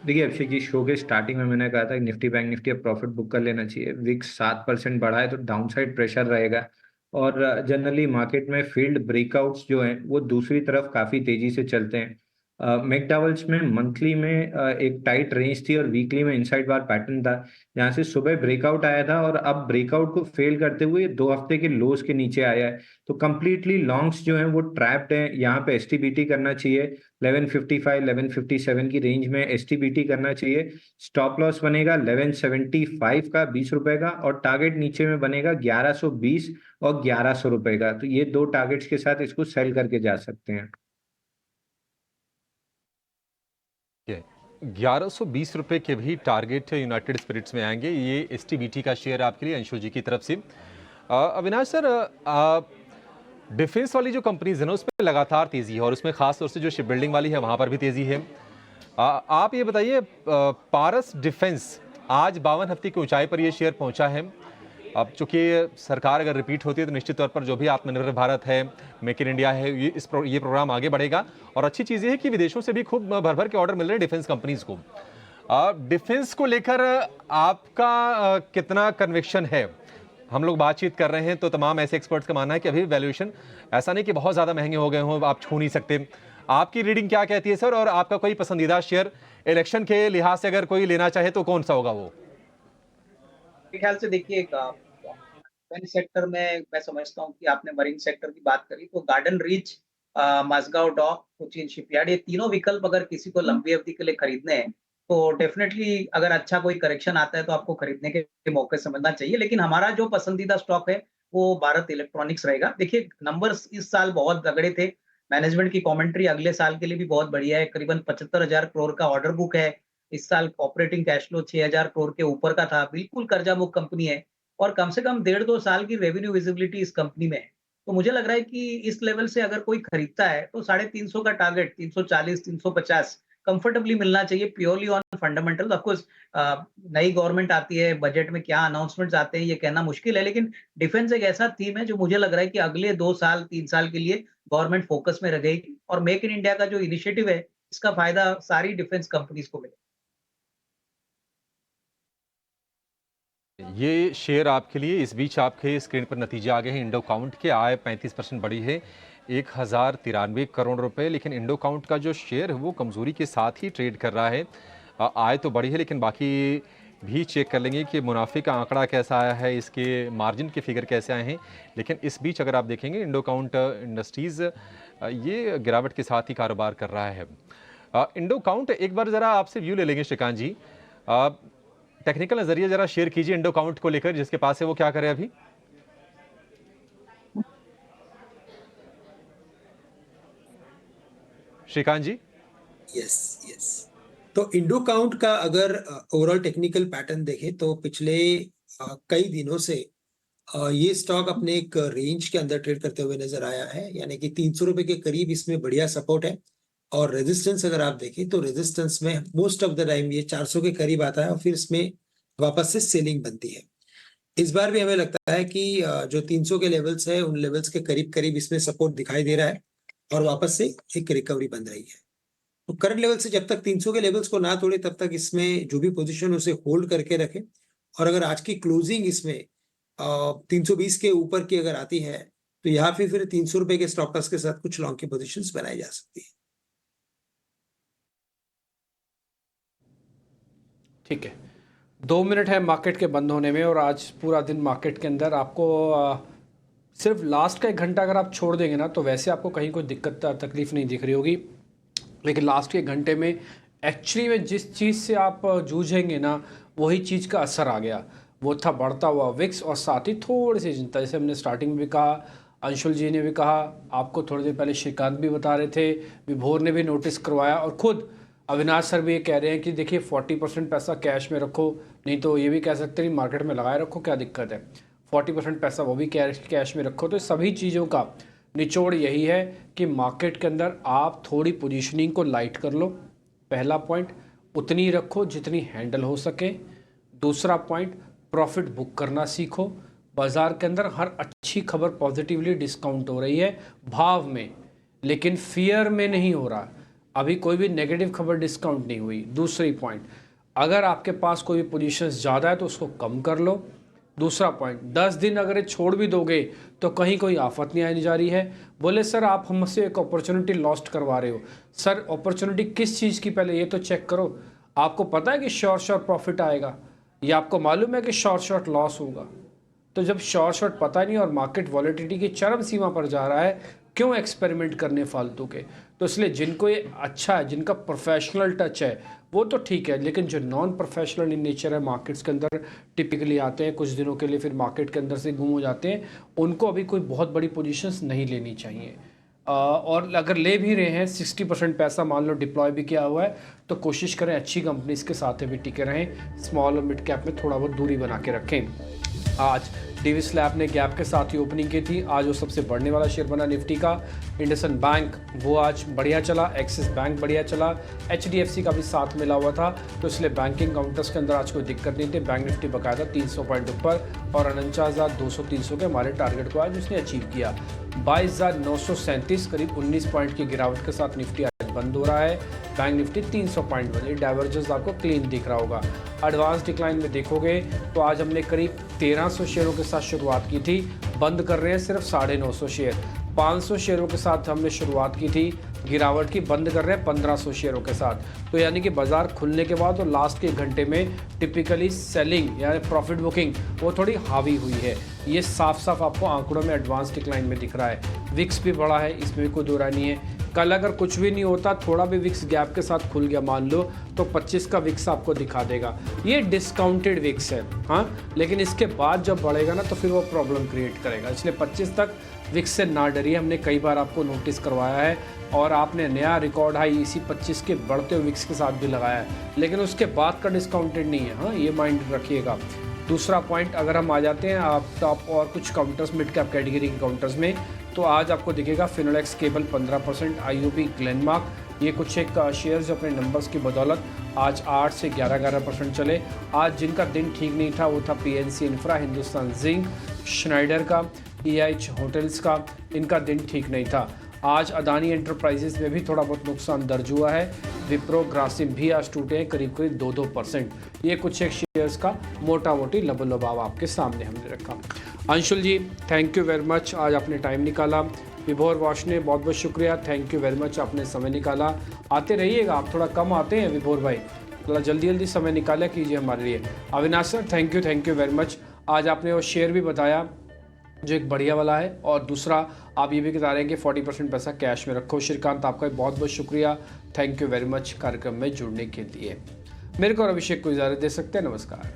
देखिए अभिषेक जी, शो के स्टार्टिंग में मैंने कहा था कि निफ्टी बैंक निफ्टी अब प्रॉफिट बुक कर लेना चाहिए। विक्स 7% बढ़ा है तो डाउनसाइड प्रेशर रहेगा और जनरली मार्केट में फील्ड ब्रेकआउट्स जो हैं वो दूसरी तरफ काफ़ी तेजी से चलते हैं। मैकडॉवेल्स में मंथली में एक टाइट रेंज थी और वीकली में इनसाइड बार पैटर्न था, जहाँ से सुबह ब्रेकआउट आया था और अब ब्रेकआउट को फेल करते हुए 2 हफ्ते के लोज के नीचे आया है। तो कंप्लीटली लॉन्ग्स जो हैं वो ट्रैप्ड हैं। यहाँ पे एसटीबीटी करना चाहिए, 1155 1157 की रेंज में एसटीबीटी करना चाहिए। स्टॉप लॉस बनेगा 1175 का 20 रुपए का, और टारगेट नीचे में बनेगा 1120 और 1100 रुपए का। तो ये 2 टारगेट्स के साथ इसको सेल करके जा सकते हैं। 1120 रुपए के भी टारगेट यूनाइटेड स्पिरिट्स में आएंगे। ये एसटीबीटी का शेयर आपके लिए अंशु जी की तरफ से। अविनाश सर, डिफेंस वाली जो कंपनीज है ना उसमें लगातार तेजी है और उसमें खास तौर से जो शिप बिल्डिंग वाली है वहां पर भी तेजी है। आप ये बताइए, पारस डिफेंस आज 52 हफ्ते की ऊंचाई पर ये शेयर पहुंचा है। अब चूंकि सरकार अगर रिपीट होती है तो निश्चित तौर पर जो भी आत्मनिर्भर भारत है, मेक इन इंडिया है, ये प्रोग्राम आगे बढ़ेगा। और अच्छी चीज़ ये है कि विदेशों से भी खूब भर भर के ऑर्डर मिल रहे हैं डिफेंस कंपनीज को। डिफेंस को लेकर आपका कितना कन्विक्शन है? हम लोग बातचीत कर रहे हैं तो तमाम ऐसे एक्सपर्ट्स का मानना है कि अभी वैल्यूएशन ऐसा नहीं कि बहुत ज़्यादा महंगे हो गए हों, आप छू नहीं सकते। आपकी रीडिंग क्या कहती है सर? और आपका कोई पसंदीदा शेयर इलेक्शन के लिहाज से अगर कोई लेना चाहे तो कौन सा होगा वो? मेरे ख्याल से देखिए, डिफेंस सेक्टर में मैं समझता हूँ कि आपने मरीन सेक्टर की बात करी तो गार्डन रीच, माझगांव डॉक, कोचीन शिपयार्ड, ये तीनों विकल्प अगर किसी को लंबी अवधि के लिए खरीदने हैं तो डेफिनेटली अगर अच्छा कोई करेक्शन आता है तो आपको खरीदने के मौके समझना चाहिए। लेकिन हमारा जो पसंदीदा स्टॉक है वो भारत इलेक्ट्रॉनिक्स रहेगा। देखिए, नंबर्स इस साल बहुत तगड़े थे। मैनेजमेंट की कमेंट्री अगले साल के लिए भी बहुत बढ़िया है। करीबन 75,000 करोड़ का ऑर्डर बुक है। इस साल ऑपरेटिंग कैश फ्लो 6,000 करोड़ के ऊपर का था। बिल्कुल कर्जा मुक्त कंपनी है और कम से कम 1.5-2 साल की रेवेन्यू विजिबिलिटी इस कंपनी में है। तो मुझे लग रहा है कि इस लेवल से अगर कोई खरीदता है तो 350 का टारगेट 340 350 कंफर्टेबली मिलना चाहिए, purely on fundamental. Of course नई गवर्नमेंट आती है, बजट में क्या अनाउंसमेंट्स आते हैं ये कहना मुश्किल है, लेकिन डिफेंस एक ऐसा थीम है जो मुझे लग रहा है कि अगले 2 साल 3 साल के लिए गवर्नमेंट फोकस में रहेगी और मेक इन इंडिया का जो इनिशिएटिव है इसका फायदा सारी डिफेंस कंपनीज को मिलेगा। ये शेयर आपके लिए इस बीच आपके स्क्रीन पर नतीजे आ गए हैं। इंडो काउंट के आय 35% बढ़ी है, 1093 करोड़ रुपए। लेकिन इंडो काउंट का जो शेयर है वो कमजोरी के साथ ही ट्रेड कर रहा है। आय तो बढ़ी है लेकिन बाकी भी चेक कर लेंगे कि मुनाफे का आंकड़ा कैसा आया है, इसके मार्जिन के फिगर कैसे आए हैं। लेकिन इस बीच अगर आप देखेंगे इंडो काउंट इंडस्ट्रीज़ ये गिरावट के साथ ही कारोबार कर रहा है। इंडो काउंट एक बार ज़रा आपसे व्यू ले लेंगे श्रीकांत जी। टेक्निकल नजरिए जरा शेयर कीजिए इंडो काउंट को लेकर, जिसके पास है वो क्या करे अभी? श्रीकांत जी। यस। तो इंडो काउंट का अगर ओवरऑल टेक्निकल पैटर्न देखें तो पिछले कई दिनों से ये स्टॉक अपने एक रेंज के अंदर ट्रेड करते हुए नजर आया है, यानी कि 300 रुपए के करीब इसमें बढ़िया सपोर्ट है। और रेजिस्टेंस अगर आप देखें तो रेजिस्टेंस में मोस्ट ऑफ द टाइम ये 400 के करीब आता है और फिर इसमें वापस से सेलिंग बनती है। इस बार भी हमें लगता है कि जो 300 के लेवल्स है उन लेवल्स के करीब करीब इसमें सपोर्ट दिखाई दे रहा है और वापस से एक रिकवरी बन रही है। तो करंट लेवल से जब तक 300 के लेवल्स को ना तोड़े तब तक इसमें जो भी पोजीशन उसे होल्ड करके रखे। और अगर आज की क्लोजिंग इसमें 320 के ऊपर की अगर आती है तो यहाँ पे फिर 300 रुपए के स्टॉप लॉस के साथ कुछ लॉन्ग की पोजीशंस बनाई जा सकती है। ठीक है, 2 मिनट है मार्केट के बंद होने में और आज पूरा दिन मार्केट के अंदर आपको सिर्फ लास्ट का 1 घंटा अगर आप छोड़ देंगे ना तो वैसे आपको कहीं कोई दिक्कत तकलीफ नहीं दिख रही होगी। लेकिन लास्ट के 1 घंटे में एक्चुअली में जिस चीज़ से आप जूझेंगे ना वही चीज़ का असर आ गया। वो था बढ़ता हुआ विक्स और साथ ही थोड़ी सी चिंता, जैसे हमने स्टार्टिंग में भी कहा, अंशुल जी ने भी कहा, आपको थोड़ी देर पहले श्रीकांत भी बता रहे थे, विभोर ने भी नोटिस करवाया और खुद अविनाश सर भी ये कह रहे हैं कि देखिए 40% पैसा कैश में रखो, नहीं तो ये भी कह सकते हैं मार्केट में लगाए रखो, क्या दिक्कत है, 40% पैसा वो भी कैश में रखो। तो सभी चीज़ों का निचोड़ यही है कि मार्केट के अंदर आप थोड़ी पोजीशनिंग को लाइट कर लो। पहला पॉइंट, उतनी रखो जितनी हैंडल हो सके। दूसरा पॉइंट, प्रॉफिट बुक करना सीखो। बाज़ार के अंदर हर अच्छी खबर पॉजिटिवली डिस्काउंट हो रही है भाव में, लेकिन फियर में नहीं हो रहा। अभी कोई भी नेगेटिव खबर डिस्काउंट नहीं हुई। दूसरी पॉइंट, अगर आपके पास कोई भी पोजीशंस ज़्यादा है तो उसको कम कर लो। दूसरा पॉइंट, 10 दिन अगर ये छोड़ भी दोगे तो कहीं कोई आफत नहीं आने जा रही है। बोले सर आप हमसे एक अपॉर्चुनिटी लॉस्ट करवा रहे हो। सर अपॉर्चुनिटी किस चीज़ की, पहले ये तो चेक करो। आपको पता है कि शॉर्ट प्रॉफिट आएगा, या आपको मालूम है कि शॉर्ट लॉस होगा? तो जब शॉर्ट पता नहीं और मार्केट वॉलेटिलिटी की चरम सीमा पर जा रहा है, क्यों एक्सपेरिमेंट करने फालतू के? तो इसलिए जिनको ये अच्छा है, जिनका प्रोफेशनल टच है, वो तो ठीक है, लेकिन जो नॉन प्रोफेशनल इन नेचर है, मार्केट्स के अंदर टिपिकली आते हैं कुछ दिनों के लिए, फिर मार्केट के अंदर से गुम हो जाते हैं, उनको अभी कोई बहुत बड़ी पोजीशंस नहीं लेनी चाहिए। और अगर ले भी रहे हैं 60% पैसा मान लो डिप्लॉय भी किया हुआ है, तो कोशिश करें अच्छी कंपनीज के साथ भी टिके रहें, स्मॉल और मिड कैप में थोड़ा बहुत दूरी बना के रखें। आज डीवी स्लैब ने गैप के साथ ही ओपनिंग की थी। आज वो सबसे बढ़ने वाला शेयर बना निफ्टी का। इंडसइंड बैंक वो आज बढ़िया चला, एक्सिस बैंक बढ़िया चला, HDFC का भी साथ मिला हुआ था, तो इसलिए बैंकिंग काउंटर्स के अंदर आज कोई दिक्कत नहीं थी। बैंक निफ्टी बकायदा 300 पॉइंट ऊपर और 49,200-300 के हमारे टारगेट को आज उसने अचीव किया। 22,937 करीब 19 पॉइंट की गिरावट के साथ निफ्टी आज बंद हो रहा है। बैंक निफ्टी 300 पॉइंट बने, डाइवर्जेंस आपको क्लीन दिख रहा होगा। एडवांस डिक्लाइन में देखोगे तो आज हमने करीब 1300 शेयरों के साथ शुरुआत की थी, बंद कर रहे हैं सिर्फ 950 शेयर। 500 शेयरों के साथ हमने शुरुआत की थी गिरावट की, बंद कर रहे हैं 1500 शेयरों के साथ। तो यानी कि बाजार खुलने के बाद और लास्ट के घंटे में टिपिकली सेलिंग यानी प्रॉफिट बुकिंग वो थोड़ी हावी हुई है। ये साफ आपको आंकड़ों में एडवांस डिक्लाइन में दिख रहा है। विक्स भी बढ़ा है, इसमें भी कोई दो राय नहीं है। कल अगर कुछ भी नहीं होता, थोड़ा भी विक्स गैप के साथ खुल गया मान लो, तो 25 का विक्स आपको दिखा देगा। ये डिस्काउंटेड विक्स है, हाँ, लेकिन इसके बाद जब बढ़ेगा ना तो फिर वो प्रॉब्लम क्रिएट करेगा। इसलिए 25 तक विक्स से ना डरिए, हमने कई बार आपको नोटिस करवाया है और आपने नया रिकॉर्ड हाई इसी 25 के बढ़ते हुए विक्स के साथ भी लगाया है, लेकिन उसके बाद का डिस्काउंटेड नहीं है, हाँ, ये माइंड रखिएगा। दूसरा पॉइंट, अगर हम आ जाते हैं आप टॉप और कुछ काउंटर्स मिड कैप कैटेगरी के काउंटर्स में, तो आज आपको दिखेगा फिनोलेक्स केबल 15%, IOB ग्लेनमार्क, ये कुछ एक शेयर्स अपने नंबर्स की बदौलत आज 8 से 11% चले। आज जिनका दिन ठीक नहीं था वो था PNC infra, Hindustan zinc, Schneider का, EIH होटल्स का, इनका दिन ठीक नहीं था। आज अदानी एंटरप्राइजेस में भी थोड़ा बहुत नुकसान दर्ज हुआ है। विप्रो, ग्रासिम भी आज टूटे हैं करीब 2-2%। ये कुछ एक शेयर्स का मोटा मोटी लबोलबाव आपके सामने हमने रखा। अंशुल जी थैंक यू वेरी मच, आज आपने टाइम निकाला। विभोर वॉश ने बहुत बहुत शुक्रिया, थैंक यू वेरी मच, आपने समय निकाला। आते रहिएगा, आप थोड़ा कम आते हैं विभोर भाई, थोड़ा जल्दी समय निकाला कीजिए हमारे लिए। Avinash sir thank you very much, आज आपने वो शेयर भी बताया जो एक बढ़िया वाला है, और दूसरा आप ये भी बता रहे हैं कि 40% पैसा कैश में रखो। श्रीकांत आपका बहुत बहुत शुक्रिया, थैंक यू वेरी मच कार्यक्रम में जुड़ने के लिए। मेरे को और अभिषेक को इजाज़त दे सकते हैं, नमस्कार।